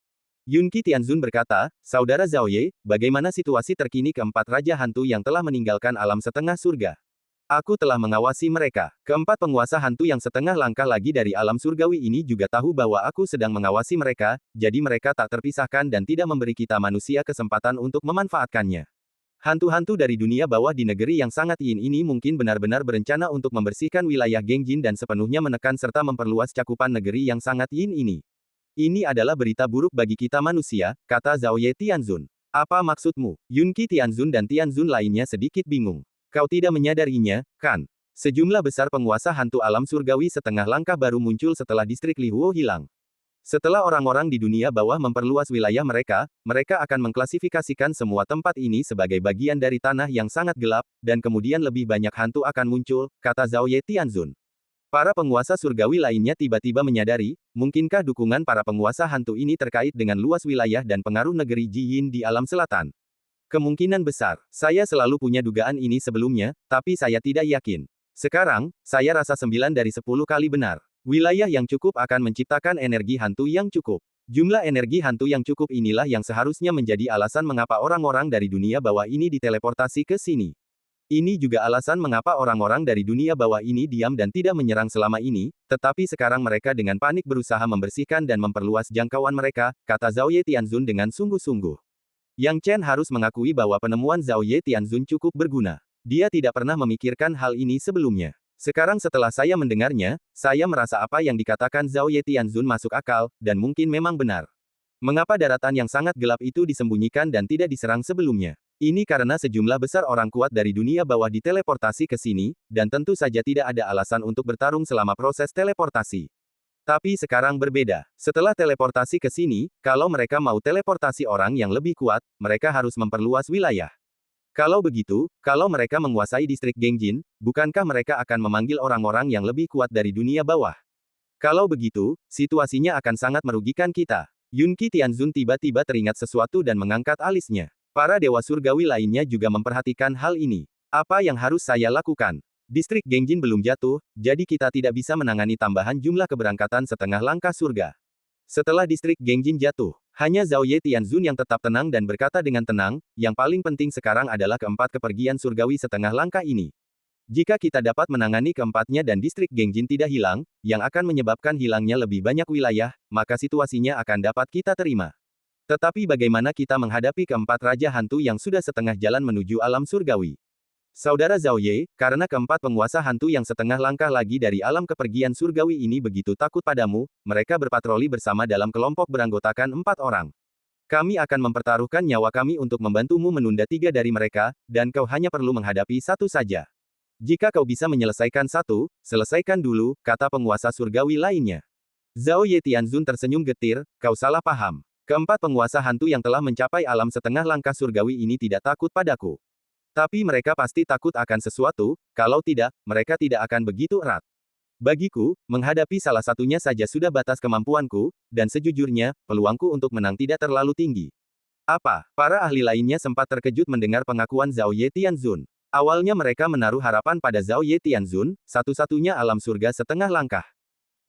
Yunqi Tianzun berkata, Saudara Zhao Ye, bagaimana situasi terkini keempat Raja Hantu yang telah meninggalkan alam setengah surga? Aku telah mengawasi mereka. Keempat penguasa hantu yang setengah langkah lagi dari alam surgawi ini juga tahu bahwa aku sedang mengawasi mereka, jadi mereka tak terpisahkan dan tidak memberi kita manusia kesempatan untuk memanfaatkannya. Hantu-hantu dari dunia bawah di negeri yang sangat yin ini mungkin benar-benar berencana untuk membersihkan wilayah Gengjin dan sepenuhnya menekan serta memperluas cakupan negeri yang sangat yin ini. Ini adalah berita buruk bagi kita manusia, kata Zhao Ye Tianzun. Apa maksudmu? Yunqi Tianzun dan Tianzun lainnya sedikit bingung. Kau tidak menyadarinya, kan? Sejumlah besar penguasa hantu alam surgawi setengah langkah baru muncul setelah distrik Lihuo hilang. Setelah orang-orang di dunia bawah memperluas wilayah mereka, mereka akan mengklasifikasikan semua tempat ini sebagai bagian dari tanah yang sangat gelap, dan kemudian lebih banyak hantu akan muncul, kata Zhao Ye Tianzun. Para penguasa surgawi lainnya tiba-tiba menyadari, mungkinkah dukungan para penguasa hantu ini terkait dengan luas wilayah dan pengaruh negeri Jiyin di alam selatan? Kemungkinan besar. Saya selalu punya dugaan ini sebelumnya, tapi saya tidak yakin. Sekarang, saya rasa 9 dari 10 kali benar. Wilayah yang cukup akan menciptakan energi hantu yang cukup. Jumlah energi hantu yang cukup inilah yang seharusnya menjadi alasan mengapa orang-orang dari dunia bawah ini diteleportasi ke sini. Ini juga alasan mengapa orang-orang dari dunia bawah ini diam dan tidak menyerang selama ini, tetapi sekarang mereka dengan panik berusaha membersihkan dan memperluas jangkauan mereka, kata Zhao Ye Tianzun dengan sungguh-sungguh. Yang Chen harus mengakui bahwa penemuan Zhao Ye Tianzun cukup berguna. Dia tidak pernah memikirkan hal ini sebelumnya. Sekarang setelah saya mendengarnya, saya merasa apa yang dikatakan Zhao Ye Tianzun masuk akal, dan mungkin memang benar. Mengapa daratan yang sangat gelap itu disembunyikan dan tidak diserang sebelumnya? Ini karena sejumlah besar orang kuat dari dunia bawah diteleportasi ke sini, dan tentu saja tidak ada alasan untuk bertarung selama proses teleportasi. Tapi sekarang berbeda. Setelah teleportasi ke sini, kalau mereka mau teleportasi orang yang lebih kuat, mereka harus memperluas wilayah. Kalau begitu, kalau mereka menguasai distrik Gengjin, bukankah mereka akan memanggil orang-orang yang lebih kuat dari dunia bawah? Kalau begitu, situasinya akan sangat merugikan kita. Yunqi Tianzun tiba-tiba teringat sesuatu dan mengangkat alisnya. Para dewa surgawi lainnya juga memperhatikan hal ini. Apa yang harus saya lakukan? Distrik Gengjin belum jatuh, jadi kita tidak bisa menangani tambahan jumlah keberangkatan setengah langkah surga. Setelah distrik Gengjin jatuh, hanya Zhao Ye Tianzun yang tetap tenang dan berkata dengan tenang, yang paling penting sekarang adalah keempat kepergian surgawi setengah langkah ini. Jika kita dapat menangani keempatnya dan distrik Gengjin tidak hilang, yang akan menyebabkan hilangnya lebih banyak wilayah, maka situasinya akan dapat kita terima. Tetapi bagaimana kita menghadapi keempat raja hantu yang sudah setengah jalan menuju alam surgawi? Saudara Zhao Ye, karena keempat penguasa hantu yang setengah langkah lagi dari alam kepergian surgawi ini begitu takut padamu, mereka berpatroli bersama dalam kelompok beranggotakan 4 orang. Kami akan mempertaruhkan nyawa kami untuk membantumu menunda 3 dari mereka, dan kau hanya perlu menghadapi 1 saja. Jika kau bisa menyelesaikan 1, selesaikan dulu, kata penguasa surgawi lainnya. Zhao Ye Tianzun tersenyum getir, kau salah paham. Keempat penguasa hantu yang telah mencapai alam setengah langkah surgawi ini tidak takut padaku. Tapi mereka pasti takut akan sesuatu, kalau tidak, mereka tidak akan begitu erat. Bagiku, menghadapi salah satunya saja sudah batas kemampuanku, dan sejujurnya, peluangku untuk menang tidak terlalu tinggi. Apa? Para ahli lainnya sempat terkejut mendengar pengakuan Zhao Ye Tianzun. Awalnya mereka menaruh harapan pada Zhao Ye Tianzun, satu-satunya alam surga setengah langkah.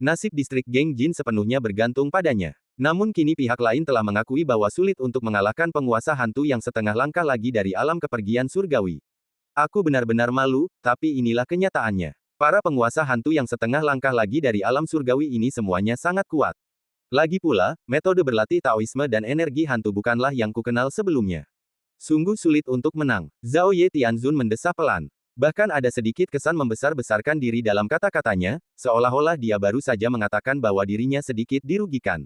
Nasib distrik Gengjin sepenuhnya bergantung padanya. Namun kini pihak lain telah mengakui bahwa sulit untuk mengalahkan penguasa hantu yang setengah langkah lagi dari alam kepergian surgawi. Aku benar-benar malu, tapi inilah kenyataannya. Para penguasa hantu yang setengah langkah lagi dari alam surgawi ini semuanya sangat kuat. Lagi pula, metode berlatih Taoisme dan energi hantu bukanlah yang kukenal sebelumnya. Sungguh sulit untuk menang. Zhao Ye Tianzun mendesah pelan. Bahkan ada sedikit kesan membesar-besarkan diri dalam kata-katanya, seolah-olah dia baru saja mengatakan bahwa dirinya sedikit dirugikan.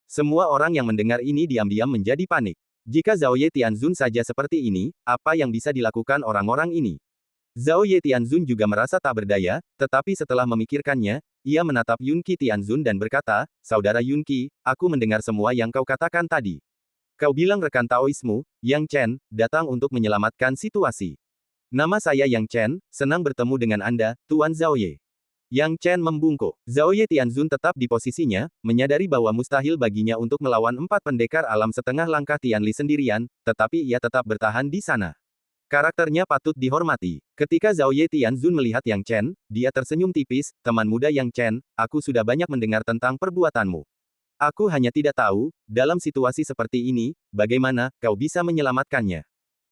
Semua orang yang mendengar ini diam-diam menjadi panik. Jika Zhao Ye Tianzun saja seperti ini, apa yang bisa dilakukan orang-orang ini? Zhao Ye Tianzun juga merasa tak berdaya, tetapi setelah memikirkannya, ia menatap Yunqi Tianzun dan berkata, "Saudara Yunqi, aku mendengar semua yang kau katakan tadi. Kau bilang rekan Taoismu, Yang Chen, datang untuk menyelamatkan situasi. Nama saya Yang Chen, senang bertemu dengan Anda, Tuan Zhao Ye." Yang Chen membungkuk. Zhao Ye Tianzun tetap di posisinya, menyadari bahwa mustahil baginya untuk melawan 4 pendekar alam setengah langkah Tianli sendirian, tetapi ia tetap bertahan di sana. Karakternya patut dihormati. Ketika Zhao Ye Tianzun melihat Yang Chen, dia tersenyum tipis, "Teman muda Yang Chen, aku sudah banyak mendengar tentang perbuatanmu. Aku hanya tidak tahu, dalam situasi seperti ini, bagaimana kau bisa menyelamatkannya."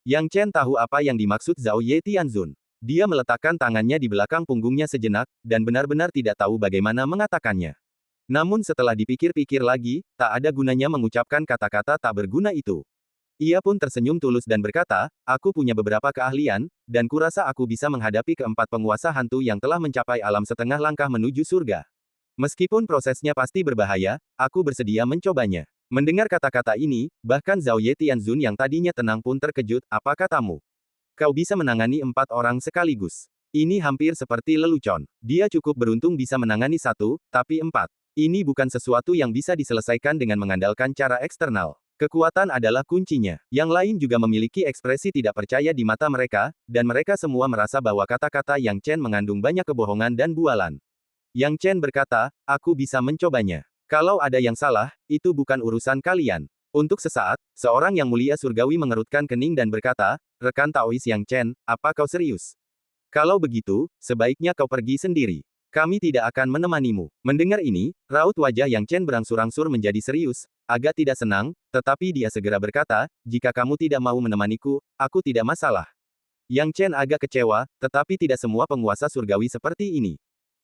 Yang Chen tahu apa yang dimaksud Zhao Ye Tianzun. Dia meletakkan tangannya di belakang punggungnya sejenak, dan benar-benar tidak tahu bagaimana mengatakannya. Namun setelah dipikir-pikir lagi, tak ada gunanya mengucapkan kata-kata tak berguna itu. Ia pun tersenyum tulus dan berkata, "Aku punya beberapa keahlian, dan kurasa aku bisa menghadapi keempat penguasa hantu yang telah mencapai alam setengah langkah menuju surga. Meskipun prosesnya pasti berbahaya, aku bersedia mencobanya." Mendengar kata-kata ini, bahkan Zhao Ye Tianzun yang tadinya tenang pun terkejut, "Apa katamu? Kau bisa menangani 4 orang sekaligus. Ini hampir seperti lelucon. Dia cukup beruntung bisa menangani 1, tapi 4. Ini bukan sesuatu yang bisa diselesaikan dengan mengandalkan cara eksternal. Kekuatan adalah kuncinya." Yang lain juga memiliki ekspresi tidak percaya di mata mereka, dan mereka semua merasa bahwa kata-kata Yang Chen mengandung banyak kebohongan dan bualan. Yang Chen berkata, "Aku bisa mencobanya. Kalau ada yang salah, itu bukan urusan kalian." Untuk sesaat, seorang yang mulia surgawi mengerutkan kening dan berkata, "Rekan Taois Yang Chen, apa kau serius? Kalau begitu, sebaiknya kau pergi sendiri. Kami tidak akan menemanimu." Mendengar ini, raut wajah Yang Chen berangsur-angsur menjadi serius, agak tidak senang, tetapi dia segera berkata, "Jika kamu tidak mau menemaniku, aku tidak masalah." Yang Chen agak kecewa, tetapi tidak semua penguasa surgawi seperti ini.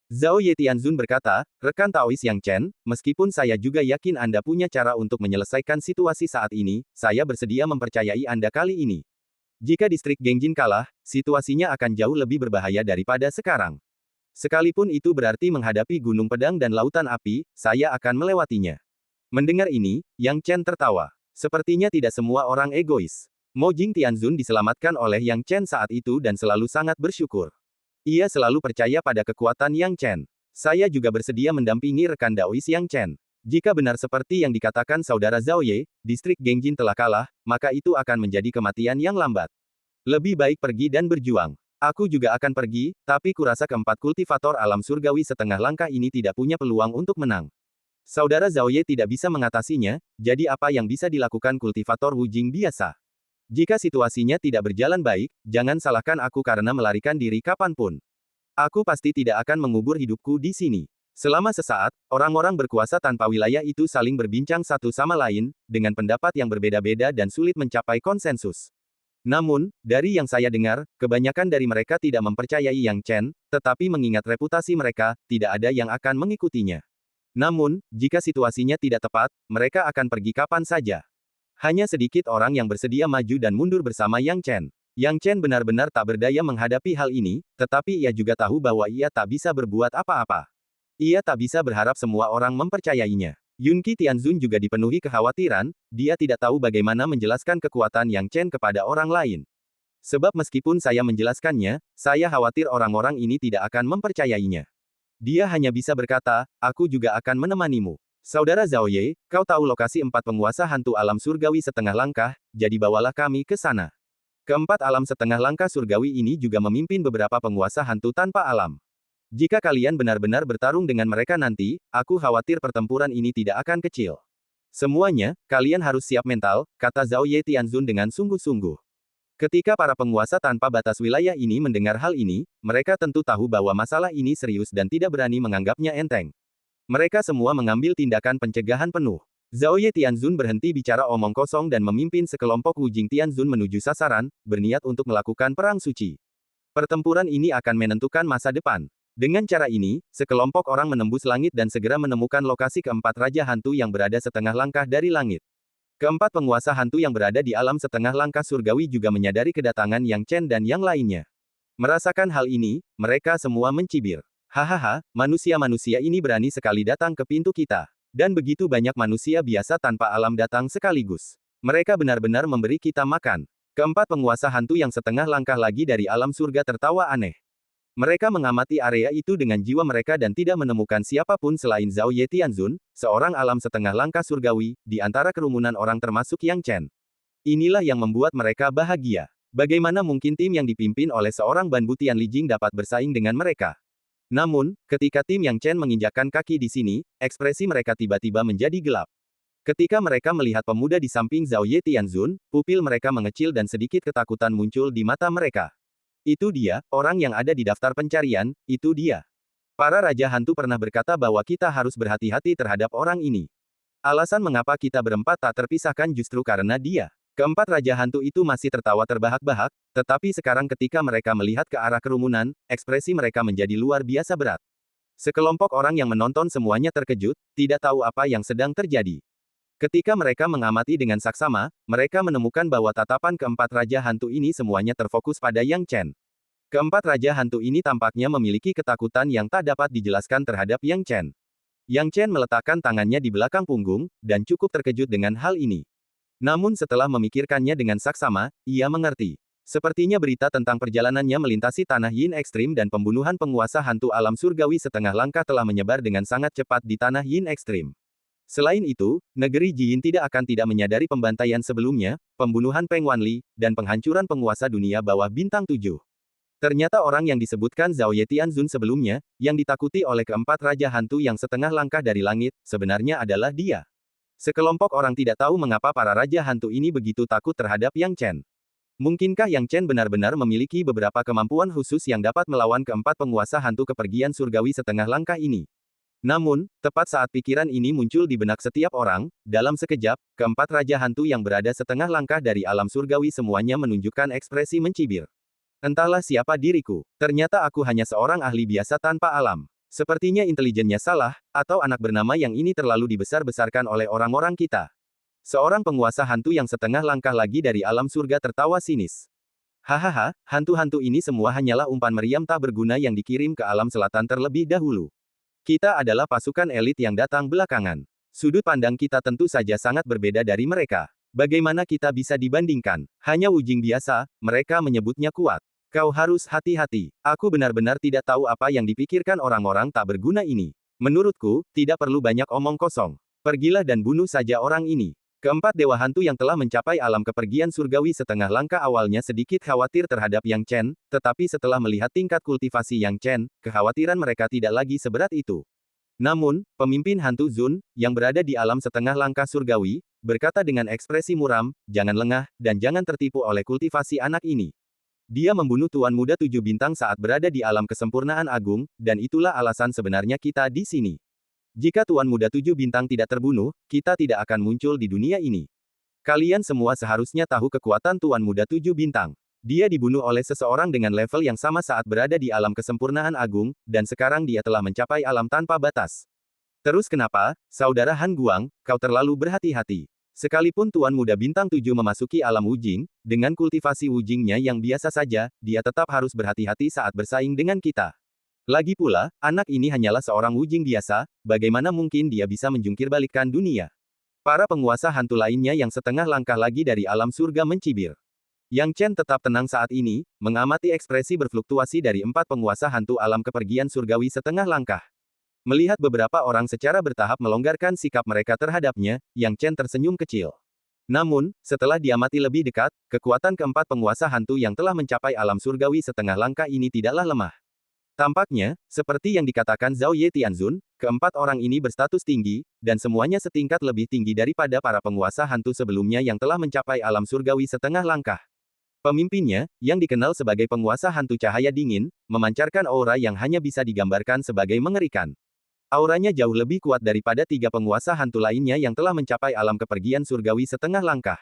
Zhao Ye Tianzun berkata, "Rekan Taois Yang Chen, meskipun saya juga yakin Anda punya cara untuk menyelesaikan situasi saat ini, saya bersedia mempercayai Anda kali ini. Jika distrik Gengjin kalah, situasinya akan jauh lebih berbahaya daripada sekarang. Sekalipun itu berarti menghadapi gunung pedang dan lautan api, saya akan melewatinya." Mendengar ini, Yang Chen tertawa. Sepertinya tidak semua orang egois. Mo Jing Tianzun diselamatkan oleh Yang Chen saat itu dan selalu sangat bersyukur. Ia selalu percaya pada kekuatan Yang Chen. "Saya juga bersedia mendampingi rekan Daois Yang Chen. Jika benar seperti yang dikatakan saudara Zhao Ye, distrik Gengjin telah kalah, maka itu akan menjadi kematian yang lambat. Lebih baik pergi dan berjuang. Aku juga akan pergi, tapi kurasa keempat kultivator alam surgawi setengah langkah ini tidak punya peluang untuk menang. Saudara Zhao Ye tidak bisa mengatasinya, jadi apa yang bisa dilakukan kultivator Wu Jing biasa? Jika situasinya tidak berjalan baik, jangan salahkan aku karena melarikan diri kapanpun. Aku pasti tidak akan mengubur hidupku di sini." Selama sesaat, orang-orang berkuasa tanpa wilayah itu saling berbincang satu sama lain, dengan pendapat yang berbeda-beda dan sulit mencapai konsensus. Namun, dari yang saya dengar, kebanyakan dari mereka tidak mempercayai Yang Chen, tetapi mengingat reputasi mereka, tidak ada yang akan mengikutinya. Namun, jika situasinya tidak tepat, mereka akan pergi kapan saja. Hanya sedikit orang yang bersedia maju dan mundur bersama Yang Chen. Yang Chen benar-benar tak berdaya menghadapi hal ini, tetapi ia juga tahu bahwa ia tak bisa berbuat apa-apa. Ia tak bisa berharap semua orang mempercayainya. Yunqi Tianzun juga dipenuhi kekhawatiran, dia tidak tahu bagaimana menjelaskan kekuatan Yang Chen kepada orang lain. "Sebab meskipun saya menjelaskannya, saya khawatir orang-orang ini tidak akan mempercayainya." Dia hanya bisa berkata, "Aku juga akan menemanimu. Saudara Zhao Ye, kau tahu lokasi 4 penguasa hantu alam surgawi setengah langkah, jadi bawalah kami ke sana." Keempat alam setengah langkah surgawi ini juga memimpin beberapa penguasa hantu tanpa alam. "Jika kalian benar-benar bertarung dengan mereka nanti, aku khawatir pertempuran ini tidak akan kecil. Semuanya, kalian harus siap mental," kata Zhao Ye Tianzun dengan sungguh-sungguh. Ketika para penguasa tanpa batas wilayah ini mendengar hal ini, mereka tentu tahu bahwa masalah ini serius dan tidak berani menganggapnya enteng. Mereka semua mengambil tindakan pencegahan penuh. Zhao Ye Tianzun berhenti bicara omong kosong dan memimpin sekelompok Wu Jing Tianzun menuju sasaran, berniat untuk melakukan perang suci. Pertempuran ini akan menentukan masa depan. Dengan cara ini, sekelompok orang menembus langit dan segera menemukan lokasi keempat raja hantu yang berada setengah langkah dari langit. Keempat penguasa hantu yang berada di alam setengah langkah surgawi juga menyadari kedatangan Yang Chen dan yang lainnya. Merasakan hal ini, mereka semua mencibir. "Hahaha, manusia-manusia ini berani sekali datang ke pintu kita. Dan begitu banyak manusia biasa tanpa alam datang sekaligus. Mereka benar-benar memberi kita makan. Keempat penguasa hantu yang setengah langkah lagi dari alam surga tertawa aneh. Mereka mengamati area itu dengan jiwa mereka dan tidak menemukan siapapun selain Zhao Ye Tianzun, seorang alam setengah langkah surgawi, di antara kerumunan orang termasuk Yang Chen. Inilah yang membuat mereka bahagia. Bagaimana mungkin tim yang dipimpin oleh seorang Ban Butian Li Jing dapat bersaing dengan mereka? Namun, ketika tim Yang Chen menginjakkan kaki di sini, ekspresi mereka tiba-tiba menjadi gelap. Ketika mereka melihat pemuda di samping Zhao Ye Tianzun, pupil mereka mengecil dan sedikit ketakutan muncul di mata mereka. Itu dia, orang yang ada di daftar pencarian, itu dia. Para Raja Hantu pernah berkata bahwa kita harus berhati-hati terhadap orang ini. Alasan mengapa kita berempat tak terpisahkan justru karena dia. Keempat Raja Hantu itu masih tertawa terbahak-bahak, tetapi sekarang ketika mereka melihat ke arah kerumunan, ekspresi mereka menjadi luar biasa berat. Sekelompok orang yang menonton semuanya terkejut, tidak tahu apa yang sedang terjadi. Ketika mereka mengamati dengan saksama, mereka menemukan bahwa tatapan keempat Raja Hantu ini semuanya terfokus pada Yang Chen. Keempat Raja Hantu ini tampaknya memiliki ketakutan yang tak dapat dijelaskan terhadap Yang Chen. Yang Chen meletakkan tangannya di belakang punggung, dan cukup terkejut dengan hal ini. Namun setelah memikirkannya dengan saksama, ia mengerti. Sepertinya berita tentang perjalanannya melintasi tanah Yin ekstrim dan pembunuhan penguasa hantu alam surgawi setengah langkah telah menyebar dengan sangat cepat di tanah Yin ekstrim. Selain itu, negeri Jin tidak akan tidak menyadari pembantaian sebelumnya, pembunuhan Peng Wanli, dan penghancuran penguasa dunia bawah bintang 7. Ternyata orang yang disebutkan Zhao Ye Tianzun sebelumnya, yang ditakuti oleh keempat Raja Hantu yang setengah langkah dari langit, sebenarnya adalah dia. Sekelompok orang tidak tahu mengapa para Raja Hantu ini begitu takut terhadap Yang Chen. Mungkinkah Yang Chen benar-benar memiliki beberapa kemampuan khusus yang dapat melawan keempat penguasa hantu kepergian surgawi setengah langkah ini? Namun, tepat saat pikiran ini muncul di benak setiap orang, dalam sekejap, keempat Raja Hantu yang berada setengah langkah dari alam surgawi semuanya menunjukkan ekspresi mencibir. Entahlah siapa diriku. Ternyata aku hanya seorang ahli biasa tanpa alam. Sepertinya intelijennya salah, atau anak bernama yang ini terlalu dibesar-besarkan oleh orang-orang kita. Seorang penguasa hantu yang setengah langkah lagi dari alam surga tertawa sinis. Hahaha, hantu-hantu ini semua hanyalah umpan meriam tak berguna yang dikirim ke alam selatan terlebih dahulu. Kita adalah pasukan elit yang datang belakangan. Sudut pandang kita tentu saja sangat berbeda dari mereka. Bagaimana kita bisa dibandingkan? Hanya Wujing biasa, mereka menyebutnya kuat. Kau harus hati-hati. Aku benar-benar tidak tahu apa yang dipikirkan orang-orang tak berguna ini. Menurutku, tidak perlu banyak omong kosong. Pergilah dan bunuh saja orang ini. Keempat dewa hantu yang telah mencapai alam kepergian surgawi setengah langkah awalnya sedikit khawatir terhadap Yang Chen, tetapi setelah melihat tingkat kultivasi Yang Chen, kekhawatiran mereka tidak lagi seberat itu. Namun, pemimpin hantu Zun, yang berada di alam setengah langkah surgawi, berkata dengan ekspresi muram, jangan lengah, dan jangan tertipu oleh kultivasi anak ini. Dia membunuh Tuan Muda 7 bintang saat berada di alam kesempurnaan agung, dan itulah alasan sebenarnya kita di sini. Jika Tuan Muda 7 bintang tidak terbunuh, kita tidak akan muncul di dunia ini. Kalian semua seharusnya tahu kekuatan Tuan Muda 7 bintang. Dia dibunuh oleh seseorang dengan level yang sama saat berada di alam kesempurnaan agung, dan sekarang dia telah mencapai alam tanpa batas. Terus kenapa, Saudara Han Guang, kau terlalu berhati-hati? Sekalipun Tuan Muda Bintang 7 memasuki alam Wujing, dengan kultivasi Wujingnya yang biasa saja, dia tetap harus berhati-hati saat bersaing dengan kita. Lagi pula, anak ini hanyalah seorang Wujing biasa, bagaimana mungkin dia bisa menjungkirbalikkan dunia? Para penguasa hantu lainnya yang setengah langkah lagi dari alam surga mencibir. Yang Chen tetap tenang saat ini, mengamati ekspresi berfluktuasi dari empat penguasa hantu alam kepergian surgawi setengah langkah. Melihat beberapa orang secara bertahap melonggarkan sikap mereka terhadapnya, Yang Chen tersenyum kecil. Namun, setelah diamati lebih dekat, kekuatan keempat penguasa hantu yang telah mencapai alam surgawi setengah langkah ini tidaklah lemah. Tampaknya, seperti yang dikatakan Zhao Ye Tianzun, keempat orang ini berstatus tinggi, dan semuanya setingkat lebih tinggi daripada para penguasa hantu sebelumnya yang telah mencapai alam surgawi setengah langkah. Pemimpinnya, yang dikenal sebagai penguasa hantu cahaya dingin, memancarkan aura yang hanya bisa digambarkan sebagai mengerikan. Auranya jauh lebih kuat daripada tiga penguasa hantu lainnya yang telah mencapai alam kepergian surgawi setengah langkah.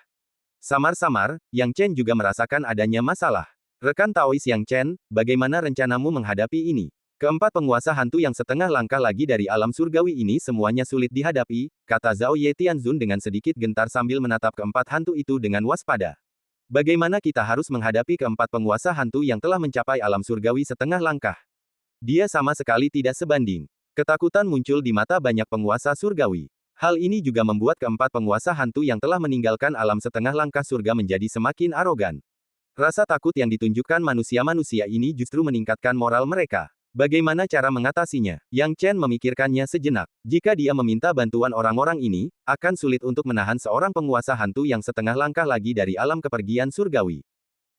Samar-samar, Yang Chen juga merasakan adanya masalah. Rekan Taois Yang Chen, bagaimana rencanamu menghadapi ini? Keempat penguasa hantu yang setengah langkah lagi dari alam surgawi ini semuanya sulit dihadapi, kata Zhao Ye Tianzun dengan sedikit gentar sambil menatap keempat hantu itu dengan waspada. Bagaimana kita harus menghadapi keempat penguasa hantu yang telah mencapai alam surgawi setengah langkah? Dia sama sekali tidak sebanding. Ketakutan muncul di mata banyak penguasa surgawi. Hal ini juga membuat keempat penguasa hantu yang telah meninggalkan alam setengah langkah surga menjadi semakin arogan. Rasa takut yang ditunjukkan manusia-manusia ini justru meningkatkan moral mereka. Bagaimana cara mengatasinya? Yang Chen memikirkannya sejenak. Jika dia meminta bantuan orang-orang ini, akan sulit untuk menahan seorang penguasa hantu yang setengah langkah lagi dari alam kepergian surgawi.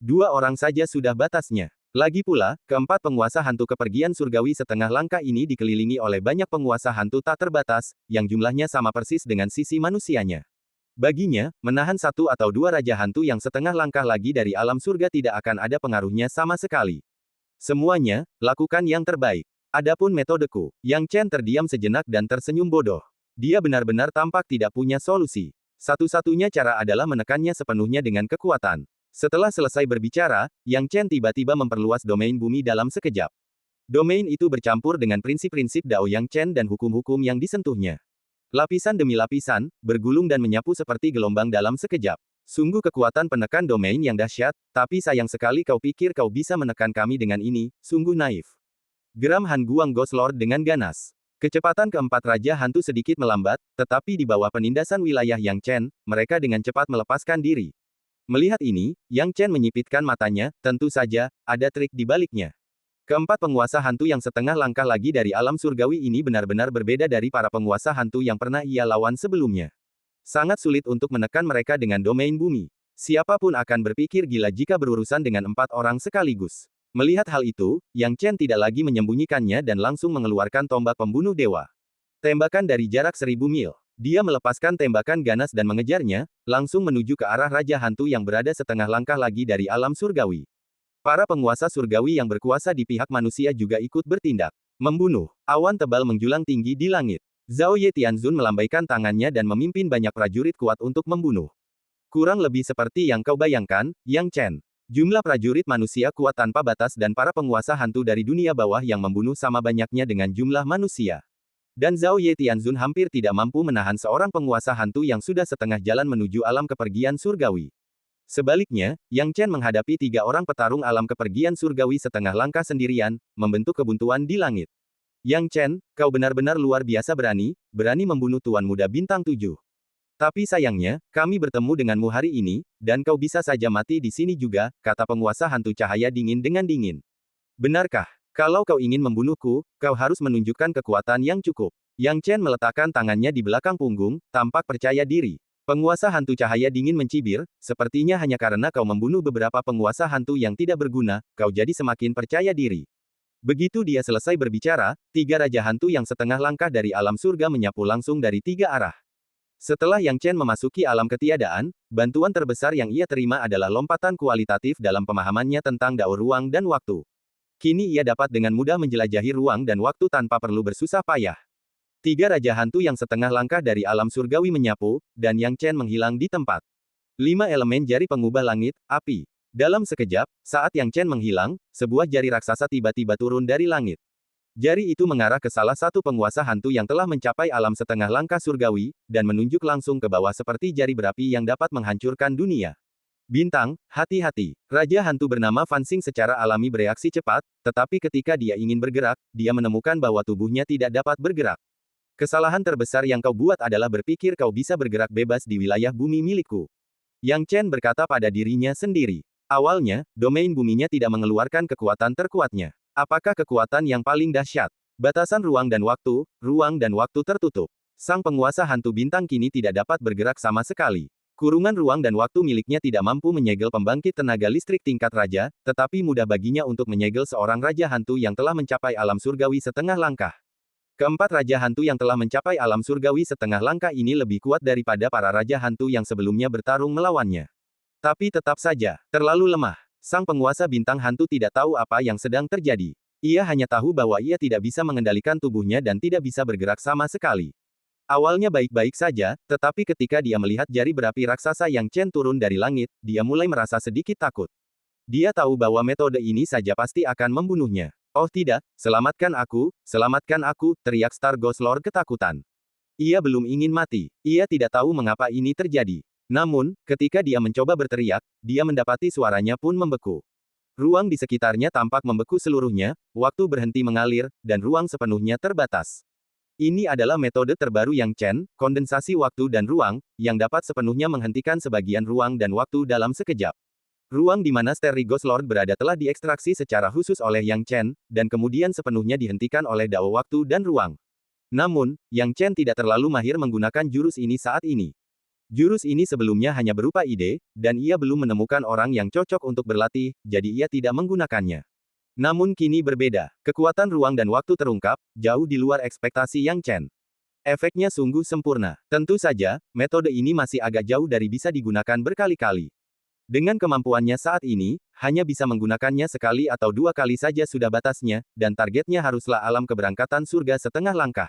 Dua orang saja sudah batasnya. Lagi pula, keempat penguasa hantu kepergian surgawi setengah langkah ini dikelilingi oleh banyak penguasa hantu tak terbatas, yang jumlahnya sama persis dengan sisi manusianya. Baginya, menahan satu atau dua raja hantu yang setengah langkah lagi dari alam surga tidak akan ada pengaruhnya sama sekali. Semuanya, lakukan yang terbaik. Adapun metodeku, Yang Chen terdiam sejenak dan tersenyum bodoh. Dia benar-benar tampak tidak punya solusi. Satu-satunya cara adalah menekannya sepenuhnya dengan kekuatan. Setelah selesai berbicara, Yang Chen tiba-tiba memperluas domain bumi dalam sekejap. Domain itu bercampur dengan prinsip-prinsip Dao Yang Chen dan hukum-hukum yang disentuhnya. Lapisan demi lapisan, bergulung dan menyapu seperti gelombang dalam sekejap. Sungguh kekuatan penekan domain yang dahsyat, tapi sayang sekali kau pikir kau bisa menekan kami dengan ini, sungguh naif. Geram Han Guang Ghost Lord dengan ganas. Kecepatan keempat raja hantu sedikit melambat, tetapi di bawah penindasan wilayah Yang Chen, mereka dengan cepat melepaskan diri. Melihat ini, Yang Chen menyipitkan matanya, tentu saja, ada trik di baliknya. Keempat penguasa hantu yang setengah langkah lagi dari alam surgawi ini benar-benar berbeda dari para penguasa hantu yang pernah ia lawan sebelumnya. Sangat sulit untuk menekan mereka dengan domain bumi. Siapapun akan berpikir gila jika berurusan dengan empat orang sekaligus. Melihat hal itu, Yang Chen tidak lagi menyembunyikannya dan langsung mengeluarkan tombak pembunuh dewa. Tembakan dari jarak 1000 mil. Dia melepaskan tembakan ganas dan mengejarnya, langsung menuju ke arah Raja Hantu yang berada setengah langkah lagi dari alam surgawi. Para penguasa surgawi yang berkuasa di pihak manusia juga ikut bertindak. Membunuh. Awan tebal menjulang tinggi di langit. Zhao Ye Tianzun melambaikan tangannya dan memimpin banyak prajurit kuat untuk membunuh. Kurang lebih seperti yang kau bayangkan, Yang Chen. Jumlah prajurit manusia kuat tanpa batas dan para penguasa hantu dari dunia bawah yang membunuh sama banyaknya dengan jumlah manusia. Dan Zhao Ye Tianzun hampir tidak mampu menahan seorang penguasa hantu yang sudah setengah jalan menuju alam kepergian surgawi. Sebaliknya, Yang Chen menghadapi 3 orang petarung alam kepergian surgawi setengah langkah sendirian, membentuk kebuntuan di langit. Yang Chen, kau benar-benar luar biasa berani membunuh Tuan Muda Bintang 7. Tapi sayangnya, kami bertemu denganmu hari ini, dan kau bisa saja mati di sini juga, kata penguasa hantu cahaya dingin dengan dingin. Benarkah? Kalau kau ingin membunuhku, kau harus menunjukkan kekuatan yang cukup. Yang Chen meletakkan tangannya di belakang punggung, tampak percaya diri. Penguasa hantu cahaya dingin mencibir, sepertinya hanya karena kau membunuh beberapa penguasa hantu yang tidak berguna, kau jadi semakin percaya diri. Begitu dia selesai berbicara, 3 raja hantu yang setengah langkah dari alam surga menyapu langsung dari 3 arah. Setelah Yang Chen memasuki alam ketiadaan, bantuan terbesar yang ia terima adalah lompatan kualitatif dalam pemahamannya tentang dao ruang dan waktu. Kini ia dapat dengan mudah menjelajahi ruang dan waktu tanpa perlu bersusah payah. 3 raja hantu yang setengah langkah dari alam surgawi menyapu, dan Yang Chen menghilang di tempat. 5 elemen jari pengubah langit, api. Dalam sekejap, saat Yang Chen menghilang, sebuah jari raksasa tiba-tiba turun dari langit. Jari itu mengarah ke salah satu penguasa hantu yang telah mencapai alam setengah langkah surgawi, dan menunjuk langsung ke bawah seperti jari berapi yang dapat menghancurkan dunia. Bintang, hati-hati. Raja hantu bernama Fan Xing secara alami bereaksi cepat, tetapi ketika dia ingin bergerak, dia menemukan bahwa tubuhnya tidak dapat bergerak. Kesalahan terbesar yang kau buat adalah berpikir kau bisa bergerak bebas di wilayah bumi milikku. Yang Chen berkata pada dirinya sendiri. Awalnya, domain buminya tidak mengeluarkan kekuatan terkuatnya. Apakah kekuatan yang paling dahsyat? Batasan ruang dan waktu tertutup. Sang penguasa hantu bintang kini tidak dapat bergerak sama sekali. Kurungan ruang dan waktu miliknya tidak mampu menyegel pembangkit tenaga listrik tingkat raja, tetapi mudah baginya untuk menyegel seorang raja hantu yang telah mencapai alam surgawi setengah langkah. Keempat raja hantu yang telah mencapai alam surgawi setengah langkah ini lebih kuat daripada para raja hantu yang sebelumnya bertarung melawannya. Tapi tetap saja, terlalu lemah. Sang penguasa bintang hantu tidak tahu apa yang sedang terjadi. Ia hanya tahu bahwa ia tidak bisa mengendalikan tubuhnya dan tidak bisa bergerak sama sekali. Awalnya baik-baik saja, tetapi ketika dia melihat jari berapi raksasa Yang Chen turun dari langit, dia mulai merasa sedikit takut. Dia tahu bahwa metode ini saja pasti akan membunuhnya. Oh tidak, selamatkan aku, teriak Star Ghost Lord ketakutan. Ia belum ingin mati. Ia tidak tahu mengapa ini terjadi. Namun, ketika dia mencoba berteriak, dia mendapati suaranya pun membeku. Ruang di sekitarnya tampak membeku seluruhnya, waktu berhenti mengalir, dan ruang sepenuhnya terbatas. Ini adalah metode terbaru Yang Chen, kondensasi waktu dan ruang, yang dapat sepenuhnya menghentikan sebagian ruang dan waktu dalam sekejap. Ruang di mana Sterigos Lord berada telah diekstraksi secara khusus oleh Yang Chen, dan kemudian sepenuhnya dihentikan oleh Dao waktu dan ruang. Namun, Yang Chen tidak terlalu mahir menggunakan jurus ini saat ini. Jurus ini sebelumnya hanya berupa ide, dan ia belum menemukan orang yang cocok untuk berlatih, jadi ia tidak menggunakannya. Namun kini berbeda. Kekuatan ruang dan waktu terungkap, jauh di luar ekspektasi Yang Chen. Efeknya sungguh sempurna. Tentu saja, metode ini masih agak jauh dari bisa digunakan berkali-kali. Dengan kemampuannya saat ini, hanya bisa menggunakannya sekali atau dua kali saja sudah batasnya, dan targetnya haruslah alam keberangkatan surga setengah langkah.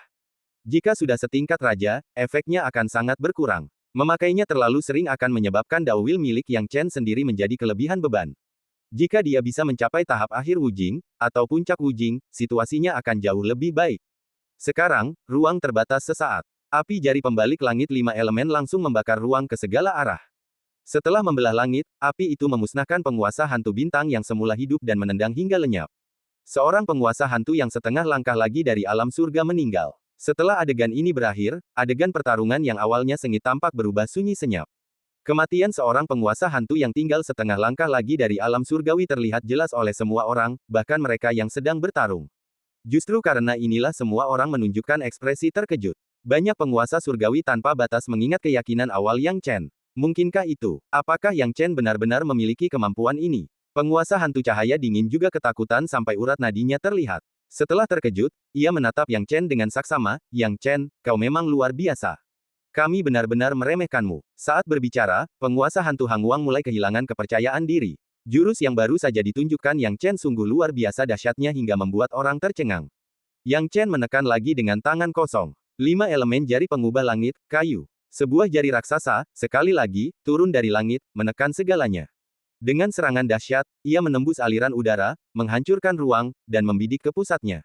Jika sudah setingkat raja, efeknya akan sangat berkurang. Memakainya terlalu sering akan menyebabkan Dao Will milik Yang Chen sendiri menjadi kelebihan beban. Jika dia bisa mencapai tahap akhir Wujing, atau puncak Wujing, situasinya akan jauh lebih baik. Sekarang, ruang terbatas sesaat. Api jari pembalik langit 5 elemen langsung membakar ruang ke segala arah. Setelah membelah langit, api itu memusnahkan penguasa hantu bintang yang semula hidup dan menendang hingga lenyap. Seorang penguasa hantu yang setengah langkah lagi dari alam surga meninggal. Setelah adegan ini berakhir, adegan pertarungan yang awalnya sengit tampak berubah sunyi senyap. Kematian seorang penguasa hantu yang tinggal setengah langkah lagi dari alam surgawi terlihat jelas oleh semua orang, bahkan mereka yang sedang bertarung. Justru karena inilah semua orang menunjukkan ekspresi terkejut. Banyak penguasa surgawi tanpa batas mengingat keyakinan awal Yang Chen. Mungkinkah itu? Apakah Yang Chen benar-benar memiliki kemampuan ini? Penguasa hantu cahaya dingin juga ketakutan sampai urat nadinya terlihat. Setelah terkejut, ia menatap Yang Chen dengan saksama, "Yang Chen, kau memang luar biasa. Kami benar-benar meremehkanmu." Saat berbicara, penguasa hantu Hangwang mulai kehilangan kepercayaan diri. Jurus yang baru saja ditunjukkan Yang Chen sungguh luar biasa dahsyatnya hingga membuat orang tercengang. Yang Chen menekan lagi dengan tangan kosong. 5 elemen jari pengubah langit, kayu. Sebuah jari raksasa, sekali lagi, turun dari langit, menekan segalanya. Dengan serangan dahsyat, ia menembus aliran udara, menghancurkan ruang, dan membidik ke pusatnya.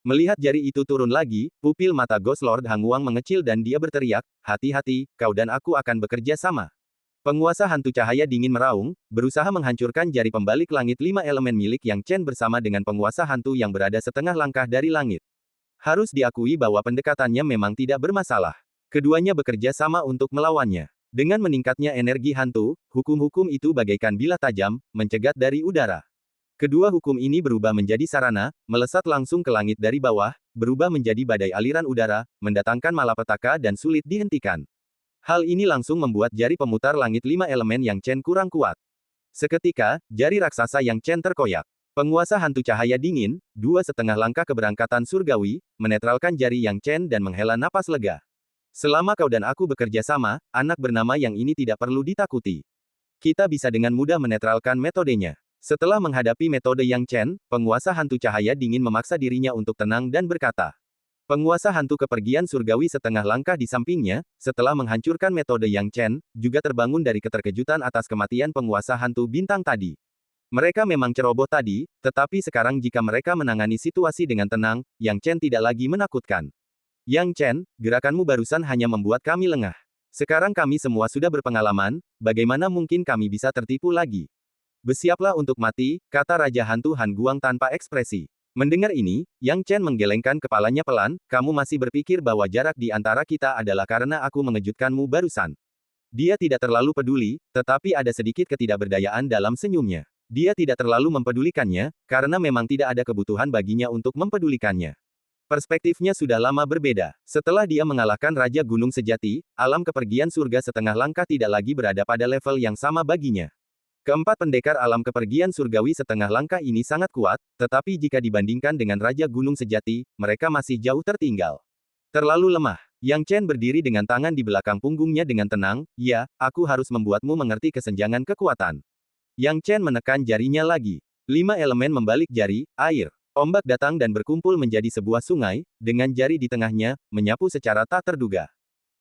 Melihat jari itu turun lagi, pupil mata Ghost Lord Hangwang mengecil dan dia berteriak, "Hati-hati, kau dan aku akan bekerja sama." Penguasa hantu cahaya dingin meraung, berusaha menghancurkan jari pembalik langit 5 elemen milik Yang Chen bersama dengan penguasa hantu yang berada setengah langkah dari langit. Harus diakui bahwa pendekatannya memang tidak bermasalah. Keduanya bekerja sama untuk melawannya. Dengan meningkatnya energi hantu, hukum-hukum itu bagaikan bilah tajam, mencegat dari udara. Kedua hukum ini berubah menjadi sarana, melesat langsung ke langit dari bawah, berubah menjadi badai aliran udara, mendatangkan malapetaka dan sulit dihentikan. Hal ini langsung membuat jari pemutar langit 5 elemen Yang Chen kurang kuat. Seketika, jari raksasa Yang Chen terkoyak. Penguasa hantu cahaya dingin, 2,5 langkah keberangkatan surgawi, menetralkan jari Yang Chen dan menghela napas lega. "Selama kau dan aku bekerja sama, anak bernama Yang ini tidak perlu ditakuti. Kita bisa dengan mudah menetralkan metodenya." Setelah menghadapi metode Yang Chen, penguasa hantu cahaya dingin memaksa dirinya untuk tenang dan berkata. Penguasa hantu kepergian surgawi setengah langkah di sampingnya, setelah menghancurkan metode Yang Chen, juga terbangun dari keterkejutan atas kematian penguasa hantu bintang tadi. Mereka memang ceroboh tadi, tetapi sekarang jika mereka menangani situasi dengan tenang, Yang Chen tidak lagi menakutkan. "Yang Chen, gerakanmu barusan hanya membuat kami lengah. Sekarang kami semua sudah berpengalaman, bagaimana mungkin kami bisa tertipu lagi? Bersiaplah untuk mati," kata Raja Hantu Han Guang tanpa ekspresi. Mendengar ini, Yang Chen menggelengkan kepalanya pelan, "Kamu masih berpikir bahwa jarak di antara kita adalah karena aku mengejutkanmu barusan." Dia tidak terlalu peduli, tetapi ada sedikit ketidakberdayaan dalam senyumnya. Dia tidak terlalu mempedulikannya, karena memang tidak ada kebutuhan baginya untuk mempedulikannya. Perspektifnya sudah lama berbeda. Setelah dia mengalahkan Raja Gunung Sejati, alam kepergian surga setengah langkah tidak lagi berada pada level yang sama baginya. Keempat pendekar alam kepergian surgawi setengah langkah ini sangat kuat, tetapi jika dibandingkan dengan Raja Gunung Sejati, mereka masih jauh tertinggal. Terlalu lemah. Yang Chen berdiri dengan tangan di belakang punggungnya dengan tenang, "Ya, aku harus membuatmu mengerti kesenjangan kekuatan." Yang Chen menekan jarinya lagi. 5 elemen membalik jari, air. Ombak datang dan berkumpul menjadi sebuah sungai, dengan jari di tengahnya, menyapu secara tak terduga.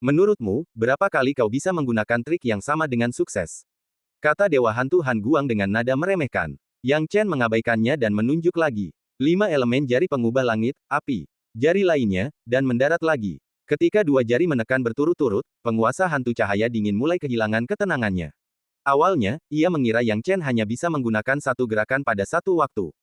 "Menurutmu, berapa kali kau bisa menggunakan trik yang sama dengan sukses?" Kata Dewa Hantu Han Guang dengan nada meremehkan. Yang Chen mengabaikannya dan menunjuk lagi. 5 elemen jari pengubah langit, api, jari lainnya, dan mendarat lagi. Ketika dua jari menekan berturut-turut, penguasa hantu cahaya dingin mulai kehilangan ketenangannya. Awalnya, ia mengira Yang Chen hanya bisa menggunakan satu gerakan pada satu waktu.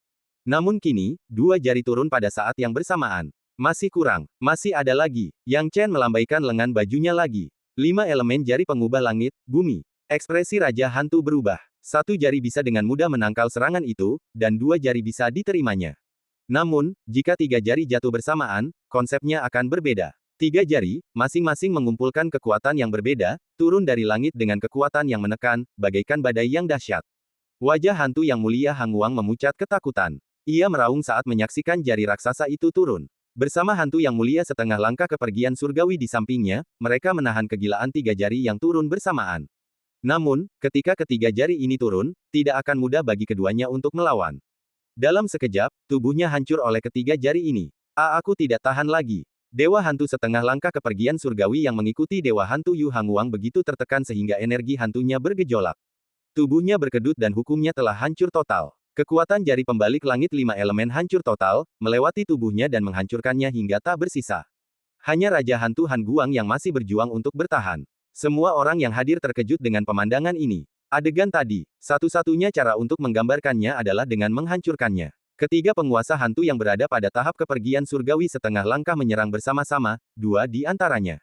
Namun kini, dua jari turun pada saat yang bersamaan. Masih kurang. Masih ada lagi. Yang Chen melambaikan lengan bajunya lagi. 5 elemen jari pengubah langit, bumi. Ekspresi Raja Hantu berubah. Satu jari bisa dengan mudah menangkal serangan itu, dan 2 jari bisa diterimanya. Namun, jika 3 jari jatuh bersamaan, konsepnya akan berbeda. 3 jari, masing-masing mengumpulkan kekuatan yang berbeda, turun dari langit dengan kekuatan yang menekan, bagaikan badai yang dahsyat. Wajah hantu yang mulia Hang Wang memucat ketakutan. Ia meraung saat menyaksikan jari raksasa itu turun. Bersama hantu yang mulia setengah langkah kepergian surgawi di sampingnya, mereka menahan kegilaan 3 jari yang turun bersamaan. Namun, ketika ketiga jari ini turun, tidak akan mudah bagi keduanya untuk melawan. Dalam sekejap, tubuhnya hancur oleh ketiga jari ini. Aku tidak tahan lagi. Dewa hantu setengah langkah kepergian surgawi yang mengikuti Dewa hantu Yu Hang Wang begitu tertekan sehingga energi hantunya bergejolak. Tubuhnya berkedut dan hukumnya telah hancur total. Kekuatan jari pembalik langit 5 elemen hancur total, melewati tubuhnya dan menghancurkannya hingga tak bersisa. Hanya Raja Hantu Han Guang yang masih berjuang untuk bertahan. Semua orang yang hadir terkejut dengan pemandangan ini. Adegan tadi, satu-satunya cara untuk menggambarkannya adalah dengan menghancurkannya. Ketiga penguasa hantu yang berada pada tahap kepergian surgawi setengah langkah menyerang bersama-sama, 2 di antaranya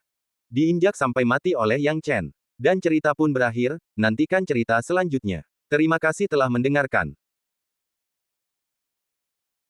diinjak sampai mati oleh Yang Chen. Dan cerita pun berakhir, nantikan cerita selanjutnya. Terima kasih telah mendengarkan.